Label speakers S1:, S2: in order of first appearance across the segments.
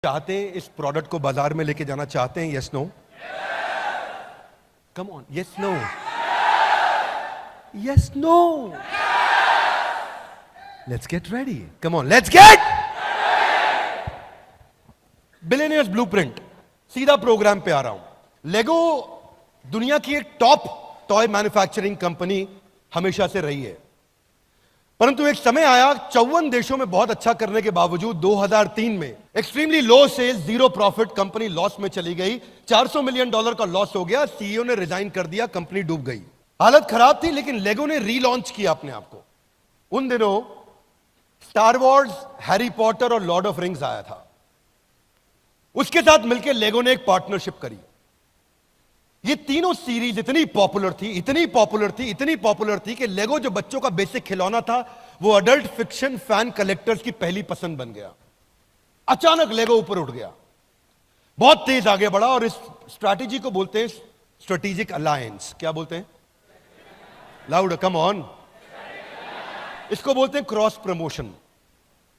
S1: चाहते हैं इस प्रोडक्ट को बाजार में लेके जाना चाहते हैं? Yes no? Come on, yes no? Yes no? Let's get ready, come on, let's get billionaires blueprint. सीधा प्रोग्राम पे आ रहा हूं। लेगो दुनिया की एक टॉप टॉय मैन्युफैक्चरिंग कंपनी हमेशा से रही है, परंतु एक समय आया 54 देशों में बहुत अच्छा करने के बावजूद 2003 में extremely low sales, zero profit, company loss में चली गई। $400 मिलियन का लॉस हो गया। सीईओ ने रिजाइन कर दिया, कंपनी डूब गई। हालत खराब थी, लेकिन लेगो ने रीलॉन्च किया अपने आप को। उन दिनों स्टार वॉर्स, हैरी पॉटर और लॉर्ड ऑफ रिंग्स आया था। उसके साथ मिलकर लेगो ने एक पार्टनरशिप करी। ये तीनों सीरीज इतनी पॉपुलर थी, इतनी पॉपुलर थी, इतनी पॉपुलर थी कि लेगो जो बच्चों का बेसिक खिलौना था, वो अडल्ट फिक्शन फैन कलेक्टर्स की पहली पसंद बन गया। अचानक लेगो ऊपर उठ गया, बहुत तेज आगे बढ़ा, और इस स्ट्रैटेजी को बोलते हैं स्ट्रेटेजिक अलायंस। क्या बोलते हैं? Loud, come on. इसको बोलते हैं क्रॉस प्रमोशन।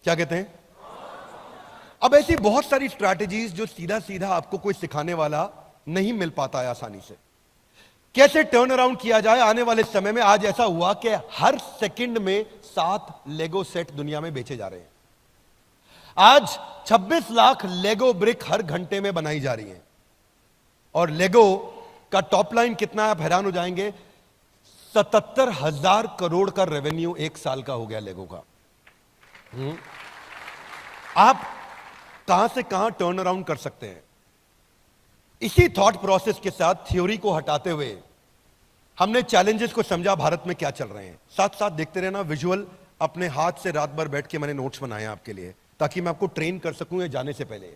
S1: क्या कहते हैं? अब ऐसी बहुत सारी स्ट्रैटेजीज जो सीधा सीधा आपको कोई सिखाने वाला नहीं मिल पाता है आसानी से। कैसे टर्न अराउंड किया जाए आने वाले समय में। आज ऐसा हुआ कि हर सेकंड में 7 लेगो सेट दुनिया में बेचे जा रहे हैं। आज 26 लाख लेगो ब्रिक हर घंटे में बनाई जा रही है। और लेगो का टॉप लाइन कितना है, आप हैरान हो जाएंगे। 77,000 करोड़ का रेवेन्यू एक साल का हो गया लेगो का। आप कहां से कहां टर्न अराउंड कर सकते हैं। इसी थॉट प्रोसेस के साथ थ्योरी को हटाते हुए हमने चैलेंजेस को समझा, भारत में क्या चल रहे हैं। साथ साथ देखते रहना विजुअल। अपने हाथ से रात भर बैठ के मैंने नोट्स बनाए आपके लिए, ताकि मैं आपको ट्रेन कर सकूं। ये जाने से पहले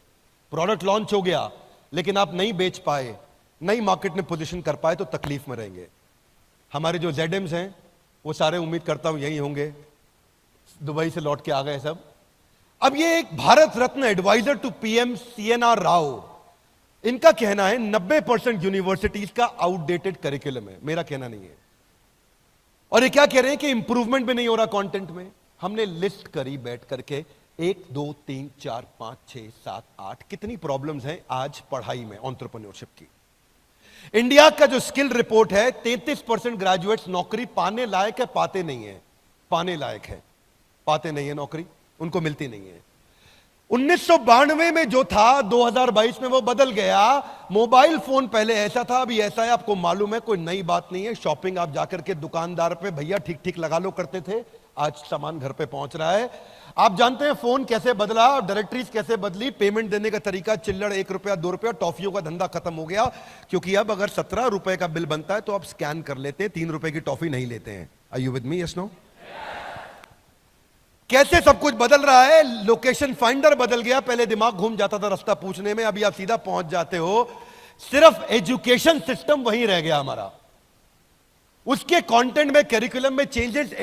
S1: प्रोडक्ट लॉन्च हो गया, लेकिन आप नहीं बेच पाए, नई मार्केट में पोजीशन कर पाए, तो तकलीफ में रहेंगे। हमारे जो जेडएम्स हैं वो सारे, उम्मीद करता हूं यही होंगे, दुबई से लौट के आ गए सब। अब ये एक Bharat Ratna adviser to PM CNR Rao, इनका कहना है 90% यूनिवर्सिटीज का आउटडेटेड करिकुलम है। मेरा कहना नहीं है। और ये क्या कह रहे हैं कि इंप्रूवमेंट भी नहीं हो रहा कंटेंट में। हमने लिस्ट करी बैठ करके 1 2 3 4 5 6 7 8 कितनी प्रॉब्लम्स हैं आज पढ़ाई में, एंटरप्रेन्योरशिप की। इंडिया का जो स्किल रिपोर्ट है, 33% ग्रेजुएट्स नौकरी पाने लायक है, पाते नहीं है। पाने लायक है, पाते नहीं है नौकरी, उनको मिलती नहीं है। 1992 में जो था, 2022 में वो बदल गया। मोबाइल फोन पहले ऐसा था, अभी ऐसा है। आपको मालूम है, कोई नई बात नहीं है। शॉपिंग आप जाकर के दुकानदार पे भैया ठीक ठीक लगा लो करते थे, आज सामान घर पे पहुंच रहा है। आप जानते हैं फोन कैसे बदला, डायरेक्टरीज कैसे बदली, पेमेंट देने का तरीका चिल्लड़, 1 रुपया 2 रुपया, टॉफियों का धंधा खत्म हो गया। क्योंकि अब अगर 17 रुपए का बिल बनता है तो आप स्कैन कर लेते हैं, 3 रुपए की टॉफी नहीं लेते हैं। Are you with me? Yes no? कैसे सब कुछ बदल रहा है। लोकेशन फाइंडर बदल गया। पहले दिमाग घूम जाता था रास्ता पूछने में, अभी आप सीधा पहुंच जाते हो। सिर्फ एजुकेशन सिस्टम वहीं रह गया हमारा। उसके कंटेंट में, करिकुलम में चेंजेस,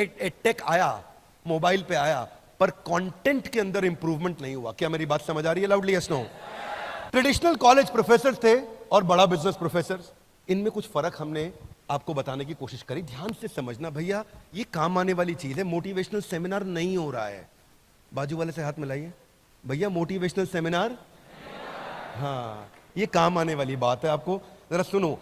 S1: टेक आया, मोबाइल पे आया, पर कंटेंट के अंदर इंप्रूवमेंट नहीं हुआ। क्या मेरी बात समझ आ रही है? Loudly yes no? Traditional college professor थे और बड़ा बिजनेस प्रोफेसर, इनमें कुछ फर्क हमने आपको बताने की कोशिश करी। ध्यान से समझना भैया, ये काम आने वाली चीज है। मोटिवेशनल सेमिनार नहीं हो रहा है। बाजू वाले से हाथ मिलाइए भैया, मोटिवेशनल सेमिनार, हाँ, ये काम आने वाली बात है। आपको जरा सुनो।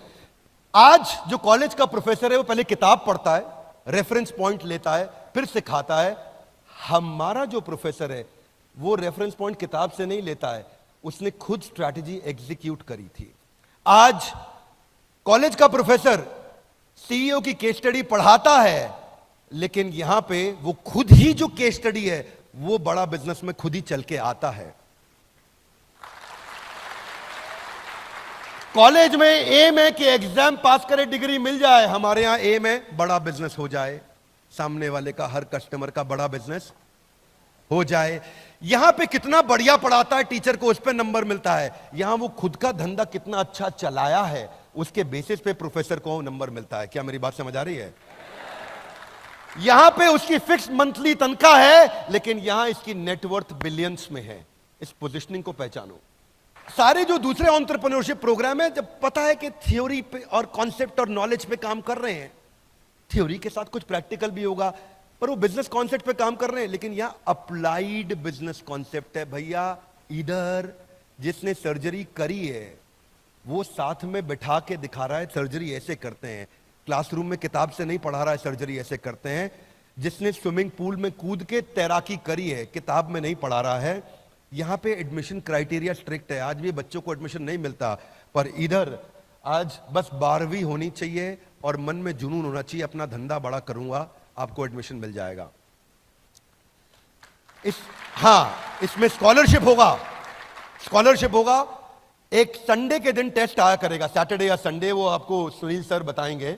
S1: आज जो कॉलेज का प्रोफेसर है वो पहले किताब पढ़ता है, रेफरेंस पॉइंट लेता है, फिर सिखाता है। हमारा जो प्रोफेसर है वो रेफरेंस पॉइंट किताब से नहीं लेता है, उसने खुद स्ट्रैटेजी एग्जीक्यूट करी थी। आज कॉलेज का प्रोफेसर सीईओ की केस स्टडी पढ़ाता है, लेकिन यहां पे वो खुद ही जो केस स्टडी है वो बड़ा बिजनेस में खुद ही चल के आता है। कॉलेज में एम है कि एग्जाम पास करे, डिग्री मिल जाए। हमारे यहां एम है बड़ा बिजनेस हो जाए, सामने वाले का, हर कस्टमर का बड़ा बिजनेस हो जाए। यहां पे कितना बढ़िया पढ़ाता है टीचर को, उस पर नंबर मिलता है। यहां वो खुद का धंधा कितना अच्छा चलाया है, उसके बेसिस पे प्रोफेसर को नंबर मिलता है। क्या मेरी बात समझ आ रही है? यहां पे उसकी फिक्स मंथली तनख्वाह है, लेकिन यहां इसकी नेटवर्थ बिलियंस में है। इस पोजीशनिंग को पहचानो। सारे जो दूसरे एंटरप्रेन्योरशिप प्रोग्राम है, जब पता है कि थ्योरी पे और कॉन्सेप्ट और नॉलेज पे काम कर रहे हैं, थ्योरी के साथ कुछ प्रैक्टिकल भी होगा, पर वो बिजनेस कॉन्सेप्ट पे काम कर रहे हैं। लेकिन यहां अप्लाइड बिजनेस कॉन्सेप्ट है भैया। इधर जिसने सर्जरी करी है वो साथ में बिठा के दिखा रहा है सर्जरी ऐसे करते हैं। क्लासरूम में किताब से नहीं पढ़ा रहा है सर्जरी ऐसे करते हैं। जिसने स्विमिंग पूल में कूद के तैराकी करी है किताब में नहीं पढ़ा रहा है। यहां पे एडमिशन क्राइटेरिया स्ट्रिक्ट है, आज भी बच्चों को एडमिशन नहीं मिलता, पर इधर आज बस 12वीं होनी चाहिए और मन में जुनून होना चाहिए, अपना धंधा बड़ा करूंगा, आपको एडमिशन मिल जाएगा। इसमें स्कॉलरशिप होगा। एक संडे के दिन टेस्ट आया करेगा, सैटरडे या संडे, वो आपको सुनील सर बताएंगे,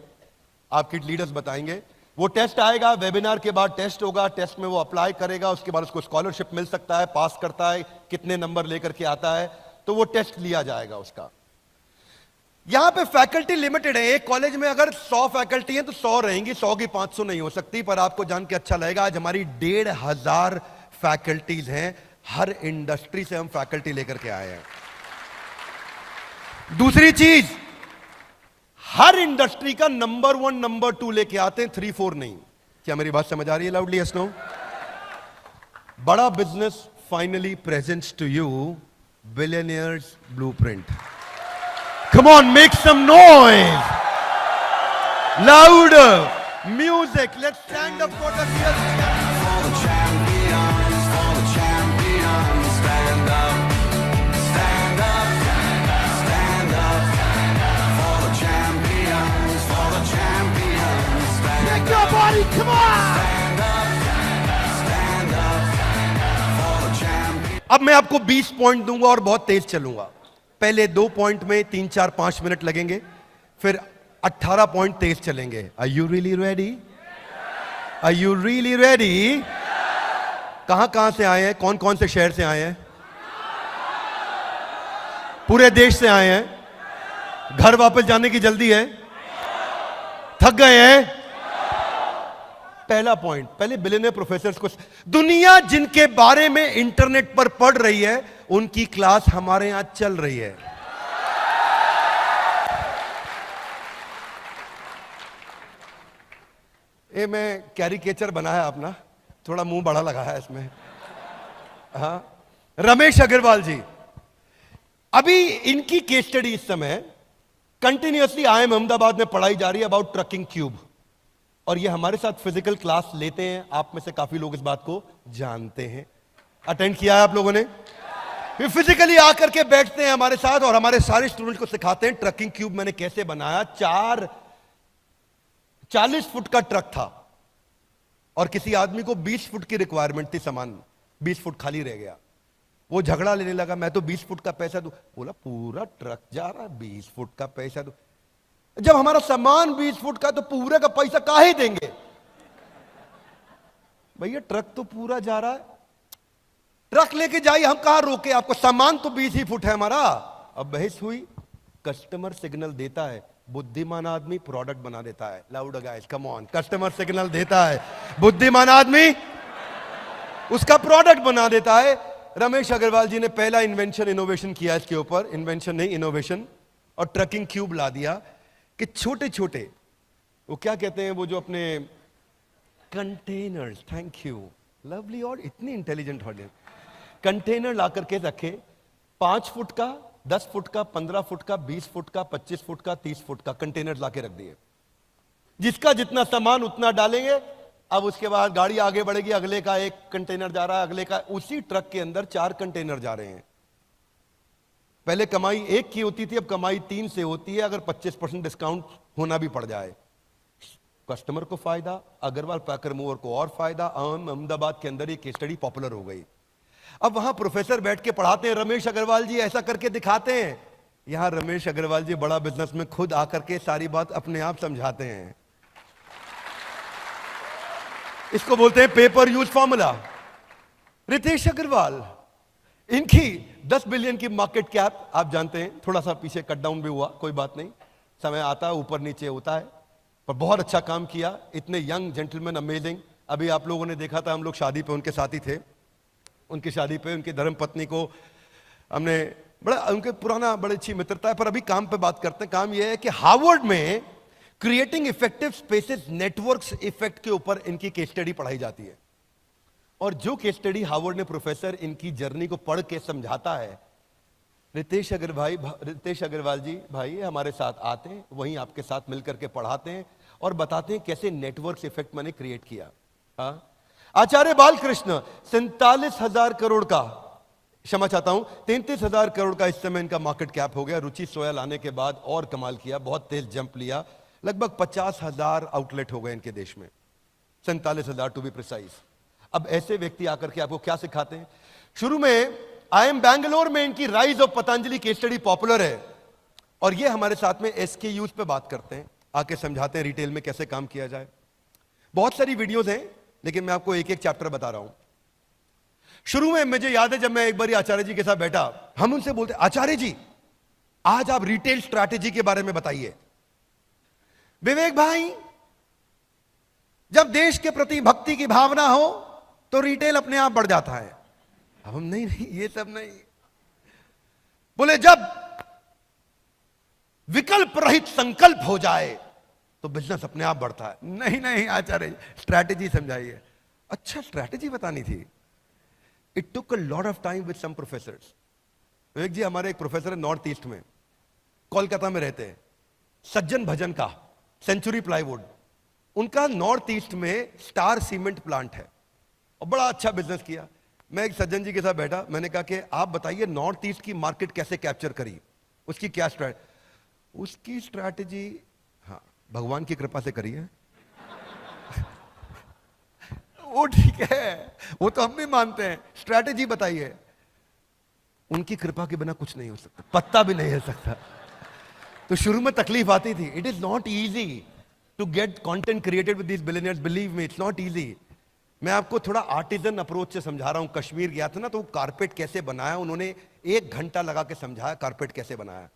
S1: आपके लीडर्स बताएंगे। वो टेस्ट आएगा, वेबिनार के बाद टेस्ट होगा, टेस्ट में वो अप्लाई करेगा, उसके बाद उसको स्कॉलरशिप मिल सकता है, पास करता है, कितने नंबर लेकर के आता है, तो वो टेस्ट लिया जाएगा उसका। यहां पे फैकल्टी लिमिटेड है, एक कॉलेज में अगर 100 फैकल्टी है तो 100 रहेंगी, 100 की 500 नहीं हो सकती। पर आपको जान के अच्छा लगेगा, आज हमारी 1500 फैकल्टीज हैं, हर इंडस्ट्री से हम फैकल्टी लेकर के आए हैं। दूसरी चीज, हर इंडस्ट्री का नंबर 1 नंबर 2 लेके आते हैं, 3 4 नहीं। क्या मेरी बात समझ आ रही है? Loudly yes no. Bada business finally presents to you billionaires blueprint. Come on, make some noise, louder music, let's stand up for the your body, come on! अब मैं आपको 20 पॉइंट दूंगा और बहुत तेज चलूंगा। पहले 2 पॉइंट में 3 4 5 मिनट लगेंगे, फिर 18 पॉइंट तेज चलेंगे। Are you really ready? Are you really ready? कहां से आए हैं? कौन कौन से शहर से आए हैं? पूरे देश से आए हैं? घर वापस जाने की जल्दी है? थक गए हैं? पहला पॉइंट, पहले बिलियनियर प्रोफेसर्स को, दुनिया जिनके बारे में इंटरनेट पर पढ़ रही है उनकी क्लास हमारे यहां चल रही है। ये मैं कैरिकेचर बनाया अपना, थोड़ा मुंह बड़ा लगा है इसमें। हाँ, रमेश अग्रवाल जी, अभी इनकी केस स्टडी इस समय कंटिन्यूअसली IIM अहमदाबाद में पढ़ाई जा रही है अबाउट ट्रकिंग क्यूब, और ये हमारे साथ फिजिकल क्लास लेते हैं। आप में से काफी लोग इस बात को जानते हैं, अटेंड किया है आप लोगों ने। फिर फिजिकली आकर के बैठते हैं हमारे साथ और हमारे सारे स्टूडेंट्स को सिखाते हैं ट्रकिंग क्यूब मैंने कैसे बनाया। 40 फुट का ट्रक था और किसी आदमी को 20 फुट की रिक्वायरमेंट थी, सामान 20 फुट खाली रह गया। वो झगड़ा लेने लगा, मैं तो 20 फुट का पैसा दूं। बोला पूरा ट्रक जा रहा है, 20 फुट का पैसा दूं। जब हमारा सामान 20 फुट का तो पूरे का पैसा काहे देंगे भैया, ट्रक तो पूरा जा रहा है, ट्रक लेके जाइए, हम कहां रोके आपको, सामान तो 20 ही फुट है हमारा। अब बहस हुई, कस्टमर सिग्नल देता है, बुद्धिमान आदमी प्रोडक्ट बना देता है। Loud guys, come on, customer signal देता है, बुद्धिमान आदमी उसका प्रोडक्ट बना देता है। रमेश अग्रवाल जी ने पहला इनोवेशन किया इसके ऊपर, इन्वेंशन नहीं इनोवेशन, और ट्रकिंग क्यूब ला दिया कि छोटे छोटे, वो क्या कहते हैं, वो जो अपने कंटेनर्स, थैंक यू लवली, और इतनी इंटेलिजेंट ऑडियंस, कंटेनर ला करके रखे 5 फुट का, 10 फुट का, 15 फुट का, 20 फुट का, 25 फुट का, 30 फुट का कंटेनर ला के रख दिए। जिसका जितना सामान उतना डालेंगे। अब उसके बाद गाड़ी आगे बढ़ेगी, अगले का एक कंटेनर जा रहा है, अगले का, उसी ट्रक के अंदर 4 कंटेनर जा रहे हैं। पहले कमाई 1 की होती थी, अब कमाई 3 से होती है, अगर 25% डिस्काउंट होना भी पड़ जाए। कस्टमर को फायदा, अग्रवाल पैकर मूवर को और फायदा। अहमदाबाद के अंदर ये केस स्टडी पॉपुलर हो गई। अब वहां प्रोफेसर बैठ के पढ़ाते हैं, रमेश अग्रवाल जी ऐसा करके दिखाते हैं। यहां रमेश अग्रवाल जी बड़ा बिजनेस में खुद आकर के सारी बात अपने आप समझाते हैं। इसको बोलते हैं paper use formula. Ritesh Agarwal, इनकी 10 बिलियन की मार्केट कैप, आप जानते हैं, थोड़ा सा पीछे कट डाउन भी हुआ, कोई बात नहीं, समय आता है, ऊपर नीचे होता है, पर बहुत अच्छा काम किया। इतने यंग जेंटलमैन, अमेजिंग। अभी आप लोगों ने देखा था, हम लोग शादी पे उनके साथी थे, उनकी शादी पे उनकी धर्मपत्नी को हमने, बड़ा उनके पुराना बड़ी अच्छी मित्रता है। पर अभी काम पे बात करते हैं। काम यह है कि हार्वर्ड में creating effective spaces networks effect के ऊपर इनकी केस स्टडी पढ़ाई जाती है। और जो केस स्टडी हार्वर्ड ने प्रोफेसर इनकी जर्नी को पढ़ के समझाता है, रितेश अग्रवाल जी भाई हमारे साथ आते हैं, वहीं आपके साथ मिलकर के पढ़ाते हैं और बताते हैं कैसे नेटवर्क इफेक्ट मैंने क्रिएट किया। हाँ? आचार्य बालकृष्ण 47,000 करोड़ का, क्षमा चाहता हूं 33,000 करोड़ का इस समय इनका मार्केट कैप हो गया। रुचि सोया लाने के बाद और कमाल किया, बहुत तेज जंप लिया, लगभग 50,000 आउटलेट हो गए इनके देश में, 47,000 टू बी प्रिसाइज। अब ऐसे व्यक्ति आकर के आपको क्या सिखाते हैं? शुरू में आई एम बैंगलोर में इनकी rise of Patanjali case study popular है और ये हमारे साथ में SKUs पे बात करते हैं, आके समझाते हैं रिटेल में कैसे काम किया जाए। बहुत सारी वीडियोस हैं लेकिन मैं आपको एक एक चैप्टर बता रहा हूं। शुरू में मुझे याद है जब मैं एक बार आचार्य जी के साथ बैठा, हम उनसे बोलते आचार्य जी आज आप रिटेल स्ट्रैटेजी के बारे में बताइए। विवेक भाई जब देश के प्रति भक्ति की भावना हो तो रिटेल अपने आप बढ़ जाता है। अब हम नहीं ये सब नहीं। बोले जब विकल्प रहित संकल्प हो जाए तो बिजनेस अपने आप बढ़ता है। नहीं आचार्य स्ट्रैटेजी समझाइए। अच्छा स्ट्रैटेजी बतानी थी। It took a lot of time with some professors. Vivek ji हमारे एक प्रोफेसर है नॉर्थ ईस्ट में, कोलकाता में रहते हैं, सज्जन भजन का, सेंचुरी प्लाईवुड, उनका नॉर्थ ईस्ट में स्टार सीमेंट प्लांट है और बड़ा अच्छा बिजनेस किया। मैं एक सज्जन जी के साथ बैठा, मैंने कहा कि आप बताइए नॉर्थ ईस्ट की मार्केट कैसे कैप्चर करी, उसकी क्या उसकी स्ट्रैटेजी, हाँ भगवान की कृपा से करी है। वो ठीक है, वो तो हम भी मानते हैं, स्ट्रैटेजी बताइए। उनकी कृपा के बिना कुछ नहीं हो सकता, पत्ता भी नहीं हिल सकता। तो शुरू में तकलीफ आती थी। It is not easy to get content created with these billionaires, believe me it's not easy. मैं आपको थोड़ा आर्टिजन अप्रोच से समझा रहा हूं। कश्मीर गया था ना, तो कारपेट कैसे बनाया उन्होंने, 1 घंटा लगा के समझाया कारपेट कैसे बनाया।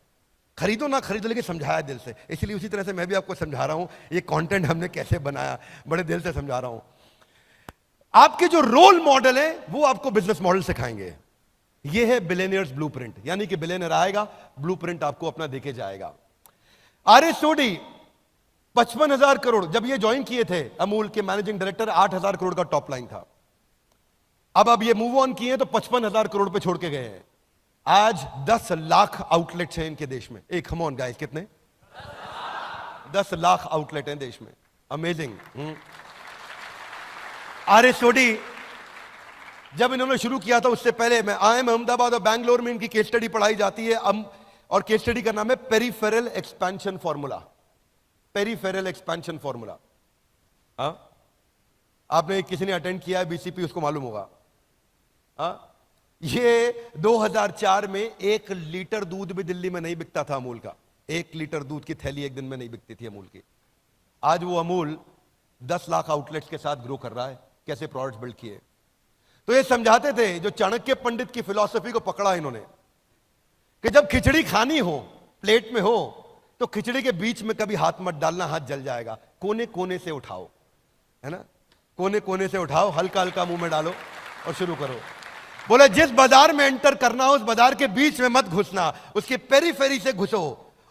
S1: खरीदो ना खरीदो लेकिन समझाया दिल से। इसलिए उसी तरह से मैं भी आपको समझा रहा हूं ये कंटेंट हमने कैसे बनाया, बड़े दिल से समझा रहा हूं। आपके जो रोल मॉडल है वो आपको बिजनेस मॉडल सिखाएंगे। ये है बिलियनियर्स ब्लूप्रिंट, यानी कि बिलियनियर आएगा, ब्लूप्रिंट आपको अपना देके जाएगा। RS सोडी 55,000 करोड़, जब ये ज्वाइन किए थे अमूल के मैनेजिंग डायरेक्टर, 8,000 करोड़ का टॉप लाइन था। अब ये मूव ऑन किए तो 55,000 करोड़ पे छोड़ के गए हैं। आज 10 लाख आउटलेट्स हैं इनके देश में। एक कम ऑन गाइस, कितने? 10 लाख आउटलेट हैं देश में। अमेजिंग। RS सोडी जब इन्होंने शुरू किया था उससे पहले मैं IIM अहमदाबाद और बैंगलोर में इनकी केस स्टडी पढ़ाई जाती है। और केस स्टडी का नाम है peripheral expansion formula. Peripheral expansion formula. आपने किसी ने अटेंड किया है BCP, उसको मालूम होगा। ये 2004 में 1 लीटर दूध भी दिल्ली में नहीं बिकता था अमूल का। 1 लीटर दूध की थैली एक दिन में नहीं बिकती थी अमूल की। आज वो अमूल 10 लाख आउटलेट्स के साथ ग्रो कर रहा है। कैसे प्रोडक्ट्स बिल्ड किए। तो ये समझाते थे, जो चाणक्य पंडित की फिलॉसफी को पकड़ा इन्होंने, कि जब खिचड़ी खानी हो, प्लेट में हो, तो खिचड़ी के बीच में कभी हाथ मत डालना, हाथ जल जाएगा। कोने कोने से उठाओ, है ना, कोने कोने से उठाओ, हल्का हल्का मुंह में डालो और शुरू करो। बोले जिस बाजार में एंटर करना हो उस बाजार के बीच में मत घुसना, उसके पेरीफेरी से घुसो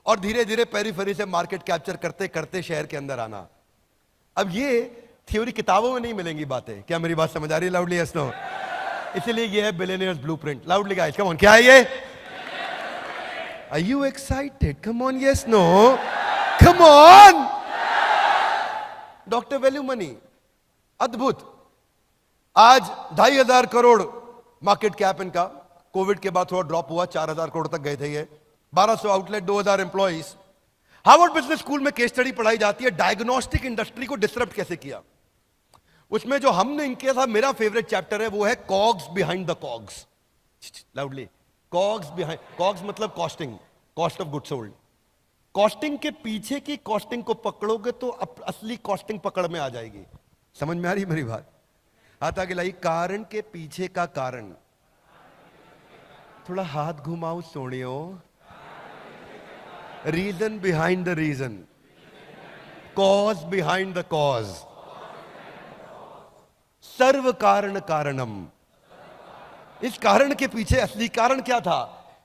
S1: और धीरे धीरे पेरीफेरी से मार्केट कैप्चर करते करते शहर के अंदर आना। अब ये थ्योरी किताबों में नहीं मिलेंगी बातें। क्या मेरी बात समझ आ रही है? Loudly yes no. इसीलिए ये है billionaires blueprint. Loudly guys, come on, क्या है ये? Are you excited? Come on, yes, no? Come on! Doctor value money, अद्भुत। आज 2,500 करोड़ मार्केट कैप इनका। कोविड के बाद थोड़ा ड्रॉप हुआ, 4,000 करोड़ तक गए थे ये। 1200 outlet, 2,000 employees. Harvard business school में केस स्टडी पढ़ाई जाती है, डायग्नोस्टिक इंडस्ट्री को डिसरप्ट कैसे किया। उसमें जो हमने इनके साथ, मेरा फेवरेट चैप्टर है, वो है cogs behind the cogs. Loudly, cogs behind, cogs मतलब costing, cost of goods sold. Costing के पीछे की कॉस्टिंग को पकड़ोगे तो असली कॉस्टिंग पकड़ में आ जाएगी। समझ में आ रही मेरी बात? हाथ आगे लाई। कारण के पीछे का कारण, थोड़ा हाथ घुमाओ सोनियो। Reason behind the reason, cause behind the cause, सर्व कारण कारणम। इस कारण के पीछे असली कारण क्या था?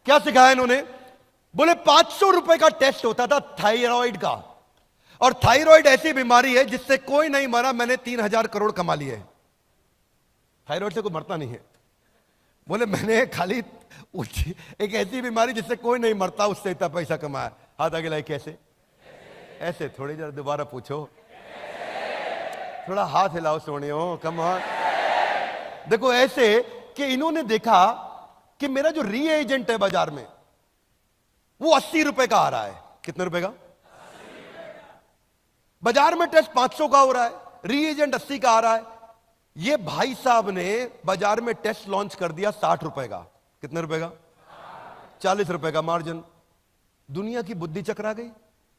S1: क्या सिखाया इन्होंने? बोले 500 रुपए का टेस्ट होता था थायराइड का, और थायराइड ऐसी बीमारी है जिससे कोई नहीं मरा। मैंने 3,000 करोड़ कमा लिए। थायराइड से कोई मरता नहीं है। बोले मैंने खाली एक ऐसी बीमारी जिससे कोई नहीं मरता उससे इतना पैसा कमाया। हाथ आगे लाए, कैसे? ऐसे थोड़ी, जरा दोबारा पूछो, थोड़ा हाथ हिलाओ सोनियो, कम ऑन। देखो ऐसे कि इन्होंने देखा कि मेरा जो री एजेंट है बाजार में वो 80 रुपए का आ रहा है। कितने रुपए का? बाजार में टेस्ट 500 का हो रहा है, री एजेंट 80 का आ रहा है। ये भाई साहब ने बाजार में टेस्ट लॉन्च कर दिया 60 रुपए का। कितने रुपए का? 40 रुपए का मार्जिन। दुनिया की बुद्धि चकरा गई।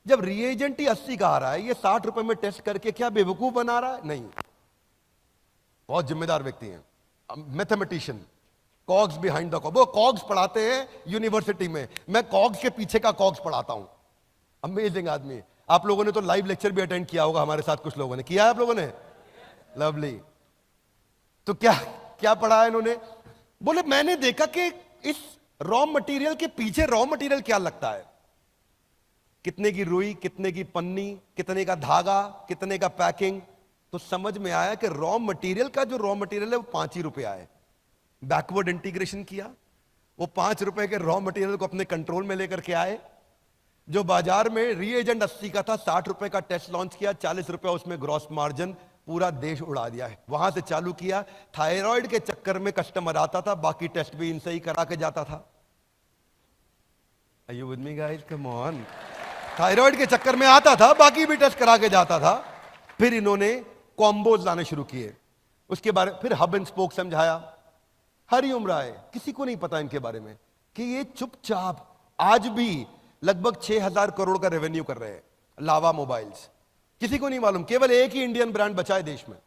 S1: जब रिएजेंट ही 80 का आ रहा है, ये 60 रुपए में टेस्ट करके क्या बेवकूफ बना रहा है? नहीं, बहुत जिम्मेदार व्यक्ति हैं, मैथमेटिशियन, कॉग्स बिहाइंड द कॉग। वो कॉग्स पढ़ाते हैं यूनिवर्सिटी में, मैं कॉग्स के पीछे का कॉग्स पढ़ाता हूं। अमेजिंग आदमी। आप लोगों ने तो लाइव लेक्चर भी अटेंड किया होगा हमारे साथ, कुछ लोगों ने किया है, आप लोगों ने? लवली। तो क्या क्या पढ़ा है इन्होंने? बोले मैंने देखा कि इस रॉ मटेरियल के पीछे रॉ मटेरियल क्या लगता है, कितने की रुई, कितने की पन्नी, कितने का धागा, कितने का पैकिंग। तो समझ में आया कि रॉ मटेरियल का जो रॉ मटेरियल है वो 5 ही रुपए आए। बैकवर्ड इंटीग्रेशन किया, वो 5 रुपए के रॉ मटेरियल को अपने कंट्रोल में लेकर के आए। जो बाजार में रीएजेंट 80 का था, 60 रुपए का टेस्ट लॉन्च किया, 40 रुपए उसमें ग्रॉस मार्जिन, पूरा देश उड़ा दिया है। वहां से चालू किया। थायराइड के चक्कर में कस्टमर आता था, बाकी टेस्ट भी इनसे ही करा के जाता था। Are you with me guys? Come on. Thyroid के चक्कर में आता था, बाकी भी टेस्ट करा के जाता था। फिर इन्होंने कॉम्बोज लाने शुरू किए, उसके बारे फिर हब एंड स्पोक समझाया। हरिओम राय, किसी को नहीं पता इनके बारे में कि ये चुपचाप आज भी लगभग 6,000 करोड़ का रेवेन्यू कर रहे हैं। लावा मोबाइल्स, किसी को नहीं मालूम, केवल एक ही इंडियन ब्रांड बचा है देश में।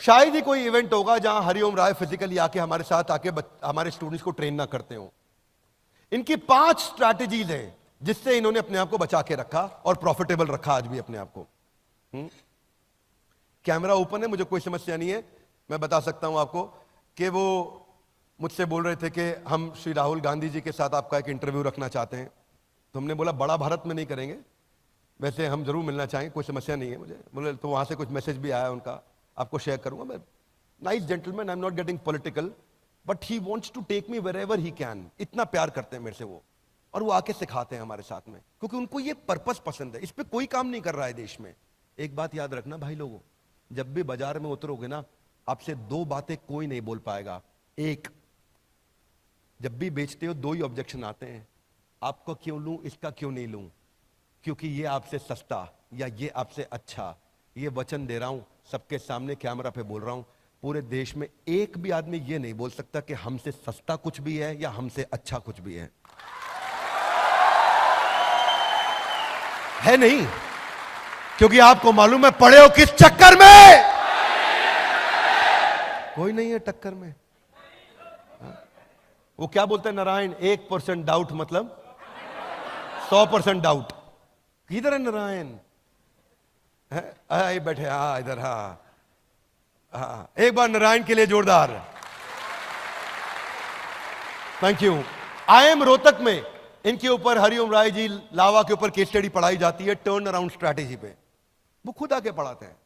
S1: शायद ही कोई इवेंट होगा जहां हरिओम राय फिजिकली आके हमारे साथ आके हमारे स्टूडेंट्स को ट्रेन ना करते हो। इनकी 5 स्ट्रैटेजीज हैं जिससे इन्होंने अपने आप को बचा के रखा और प्रॉफिटेबल रखा आज भी अपने आप को। कैमरा ओपन है, मुझे कोई समस्या नहीं है। मैं बता सकता हूं आपको कि वो मुझसे बोल रहे थे कि हम श्री राहुल गांधी जी के साथ आपका एक इंटरव्यू रखना चाहते हैं। तो हमने बोला बड़ा भारत में नहीं करेंगे, वैसे हम जरूर मिलना चाहेंगे, कोई समस्या नहीं है मुझे। बोले तो वहां से कुछ मैसेज भी आया उनका, आपको शेयर करूंगा मैं। Nice gentleman, I am not getting political, but he wants to take me wherever he can. इतना प्यार करते हैं मेरे से वो, और वो आके सिखाते हैं हमारे साथ में, क्योंकि उनको ये पर्पस पसंद है। इस पे कोई काम नहीं कर रहा है देश में। एक बात याद रखना भाई लोगों, जब भी बाजार में उतरोगे ना, आपसे 2 बातें कोई नहीं बोल पाएगा। एक, जब भी बेचते हो 2 ही ऑब्जेक्शन आते हैं, आपको क्यों लूं, इसका क्यों नहीं लूं, क्योंकि ये आपसे सस्ता या ये आपसे अच्छा। ये वचन दे रहा हूं, सबके सामने कैमरा पे बोल रहा हूं, पूरे देश में एक भी आदमी ये नहीं बोल सकता कि हमसे सस्ता कुछ भी है या हमसे अच्छा कुछ भी है नहीं, क्योंकि आपको मालूम है पड़े हो किस चक्कर में। कोई नहीं है टक्कर में। वो क्या बोलते हैं नारायण, 1% डाउट मतलब 100% डाउट। किधर है नारायण? बैठे, हाँ इधर, हाँ हाँ, एक बार नारायण के लिए जोरदार thank you. I am Rohtak में इनके ऊपर हरिओम राय जी लावा के ऊपर केस स्टडी पढ़ाई जाती है, टर्न अराउंड स्ट्रैटेजी पे। वो खुद आके पढ़ाते हैं,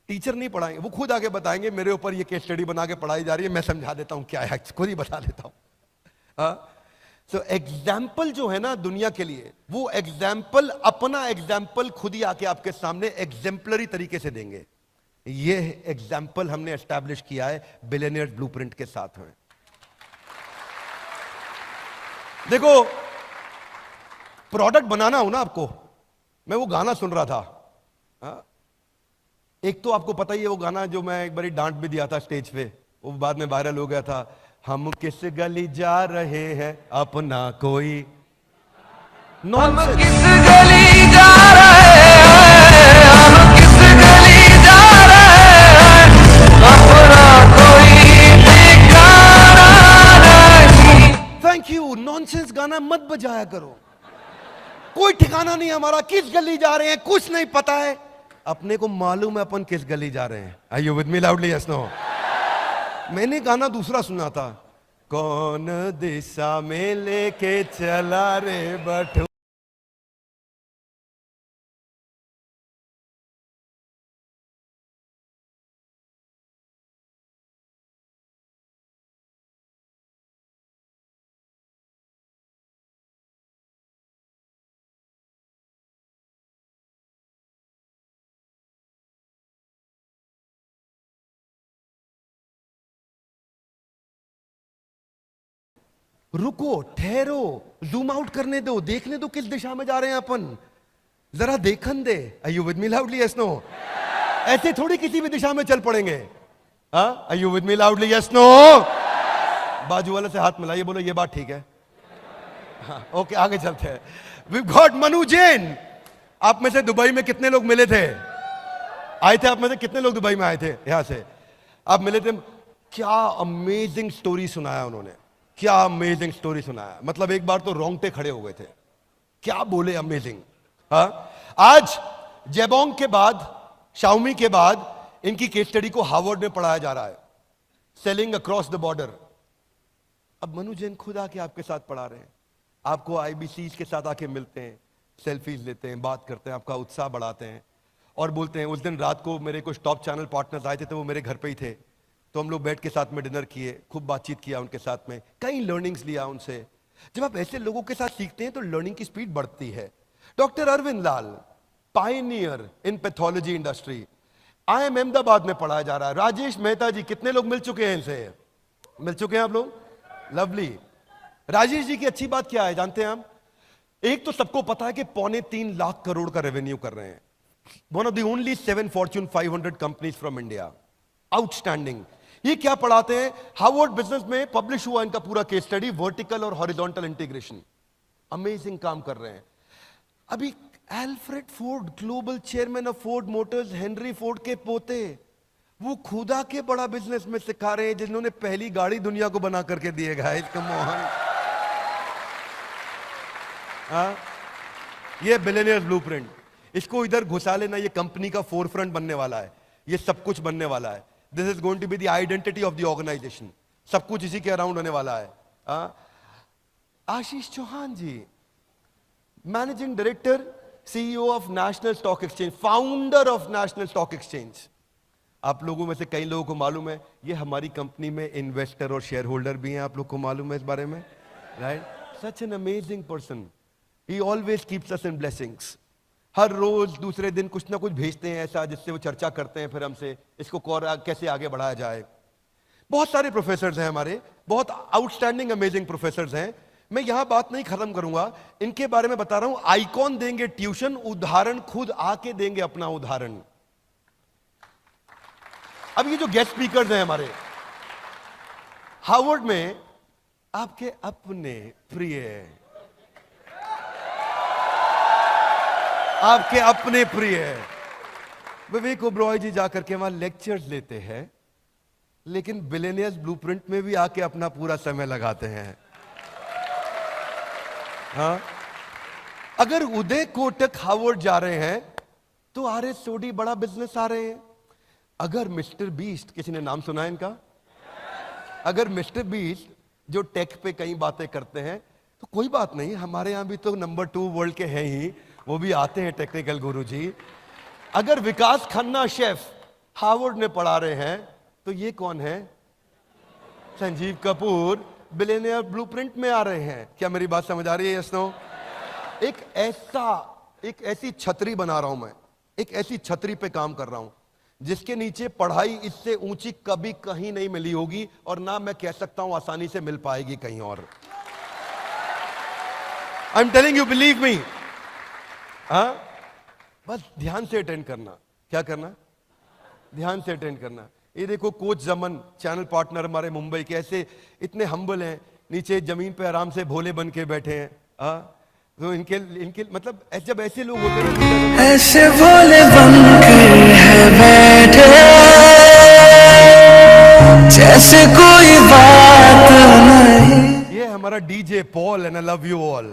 S1: टीचर नहीं पढ़ाएंगे, वो खुद आके बताएंगे मेरे ऊपर ये केस स्टडी बना के पढ़ाई जा रही है, मैं समझा देता हूं क्या है, खुद ही बता देता हूं। सो एग्जाम्पल जो है ना दुनिया के लिए, वो एग्जाम्पल अपना एग्जाम्पल खुद ही आके आपके सामने एग्जाम्पलरी तरीके से देंगे। ये एग्जाम्पल हमने एस्टैब्लिश किया है बिलियनियर्स ब्लूप्रिंट के साथ में। देखो प्रोडक्ट बनाना हो ना आपको, मैं वो गाना सुन रहा था, एक तो आपको पता ही है वो गाना जो मैं एक बारी डांट भी दिया था स्टेज पे, वो बाद में वायरल हो गया था। हम किस गली जा रहे हैं अपना कोई, हम किस गली जा रहे हैं, हम किस गली जा रहे हैं, अपना कोई ठिकाना नहीं। Thank you. नॉनसेंस गाना मत बजाया करो, कोई ठिकाना नहीं हमारा, किस गली जा रहे हैं कुछ नहीं पता है, अपने को मालूम है अपन किस गली जा रहे हैं। Are you with me loudly? Yes no? मैंने गाना दूसरा सुना था, कौन दिशा में लेके चला रे बटू। रुको, ठहरो, जूम आउट करने दो, देखने दो किस दिशा में जा रहे हैं अपन, जरा देखन दे। Are you with me loudly? Yes no? ऐसे थोड़ी किसी भी दिशा में चल पड़ेंगे। हाँ, are you with me loudly? Yes no? बाजू वाले से हाथ मिलाइए, बोलो ये बात ठीक है। हाँ, ओके, आगे चलते हैं। We got Manu Jain. आप में से दुबई में कितने लोग मिले थे? आए थे आप में से कितने लोग दुबई में आए थे? यहां से आप मिले थे। क्या अमेजिंग स्टोरी सुनाया उन्होंने, क्या अमेजिंग स्टोरी सुनाया। मतलब एक बार तो रोंगटे खड़े हो गए थे, क्या बोले, अमेजिंग। हाँ, आज जेबोंग के बाद, शाओमी के बाद इनकी केस स्टडी को हार्वर्ड में पढ़ाया जा रहा है, सेलिंग अक्रॉस द बॉर्डर। अब मनु जैन खुद आके आपके साथ पढ़ा रहे हैं, आपको आईबीसी के साथ आके मिलते हैं, सेल्फीज लेते हैं, बात करते हैं, आपका उत्साह बढ़ाते हैं और बोलते हैं। उस दिन रात को मेरे कुछ टॉप चैनल पार्टनर्स आए थे, तो वो मेरे घर पे ही थे, तो हम लोग बैठ के साथ में डिनर किए, खूब बातचीत किया उनके साथ में, कई लर्निंग्स लिया उनसे। जब आप ऐसे लोगों के साथ सीखते हैं तो लर्निंग की स्पीड बढ़ती है। Doctor Arvind Lal, pioneer in pathology industry, IIM Ahmedabad में पढ़ाया जा रहा है। राजेश मेहता जी, कितने लोग मिल चुके हैं इनसे? मिल चुके हैं आप लोग? लवली। राजेश जी की अच्छी बात क्या है जानते हैं आप? एक तो सबको पता है कि 3.25 लाख करोड़ का रेवेन्यू कर रहे हैं, one of the only 7 Fortune 500 companies from India. Outstanding. ये क्या पढ़ाते हैं? हार्वर्ड बिजनेस में पब्लिश हुआ इनका पूरा केस स्टडी, वर्टिकल और हॉरिजॉन्टल इंटीग्रेशन। अमेजिंग काम कर रहे हैं। अभी Alfred Ford, global chairman of Ford Motors, Henry Ford के पोते, वो खुदा के बड़ा बिजनेस में सिखा रहे हैं, जिन्होंने पहली गाड़ी दुनिया को बना करके दिए। Guys come on. ये बिलियनियर्स ब्लूप्रिंट, इसको इधर घुसा लेना, ये कंपनी का फोरफ्रंट बनने वाला है, ये सब कुछ बनने वाला है। This is going to be the identity of the organisation, सब कुछ इसी के अराउंड होने वाला है। Ashish Chauhan ji, managing director, CEO of National Stock Exchange, founder of National Stock Exchange. आप लोगों में से कई लोगों को मालूम है, ये हमारी कंपनी में इन्वेस्टर और शेयर होल्डर भी हैं, आप लोग को मालूम है इस बारे में, right? Such an amazing person, he always keeps us in blessings. हर रोज दूसरे दिन कुछ ना कुछ भेजते हैं ऐसा, जिससे वो चर्चा करते हैं फिर हमसे, इसको कैसे आगे बढ़ाया जाए। बहुत सारे प्रोफेसर्स हैं हमारे, बहुत आउटस्टैंडिंग अमेजिंग प्रोफेसर्स हैं। मैं यहां बात नहीं खत्म करूंगा, इनके बारे में बता रहा हूं। आइकॉन देंगे ट्यूशन, उदाहरण खुद आके देंगे अपना उदाहरण। अब ये जो गेस्ट स्पीकर्स हैं हमारे, हार्वर्ड में आपके अपने प्रिय, आपके अपने प्रिय विवेक ओबरॉय जी जाकर के वहां लेक्चर्स लेते हैं, लेकिन बिलियनियर्स ब्लूप्रिंट में भी आके अपना पूरा समय लगाते हैं। हाँ, अगर उदय कोटक हार्वर्ड जा रहे हैं तो RS सोडी बड़ा बिजनेस आ रहे हैं। अगर मिस्टर बीस्ट, किसी ने नाम सुना है इनका? अगर मिस्टर बीस्ट जो टेक पे कई बातें करते हैं, तो कोई बात नहीं, हमारे यहां भी तो नंबर 2 वर्ल्ड के हैं ही, वो भी आते हैं टेक्निकल गुरुजी। अगर विकास खन्ना शेफ हार्वर्ड में पढ़ा रहे हैं, तो ये कौन है? संजीव कपूर बिलियनियर ब्लूप्रिंट में आ रहे हैं। क्या मेरी बात समझ आ रही है? Yes no? एक ऐसी छतरी बना रहा हूं मैं, एक ऐसी छतरी पे काम कर रहा हूं जिसके नीचे पढ़ाई इससे ऊंची कभी कहीं नहीं मिली होगी, और ना मैं कह सकता हूं आसानी से मिल पाएगी कहीं और। I am telling you, believe me. हाँ, बस ध्यान से अटेंड करना। क्या करना? ध्यान से अटेंड करना। ये देखो कोच जमन, चैनल पार्टनर हमारे मुंबई के, ऐसे इतने हम्बल हैं, नीचे जमीन पे आराम से भोले बन के बैठे हैं। तो इनके मतलब जब ऐसे लोग होते हैं, ऐसे भोले बन के बैठे जैसे कोई बात नहीं। ये हमारा DJ Paul and I love you all.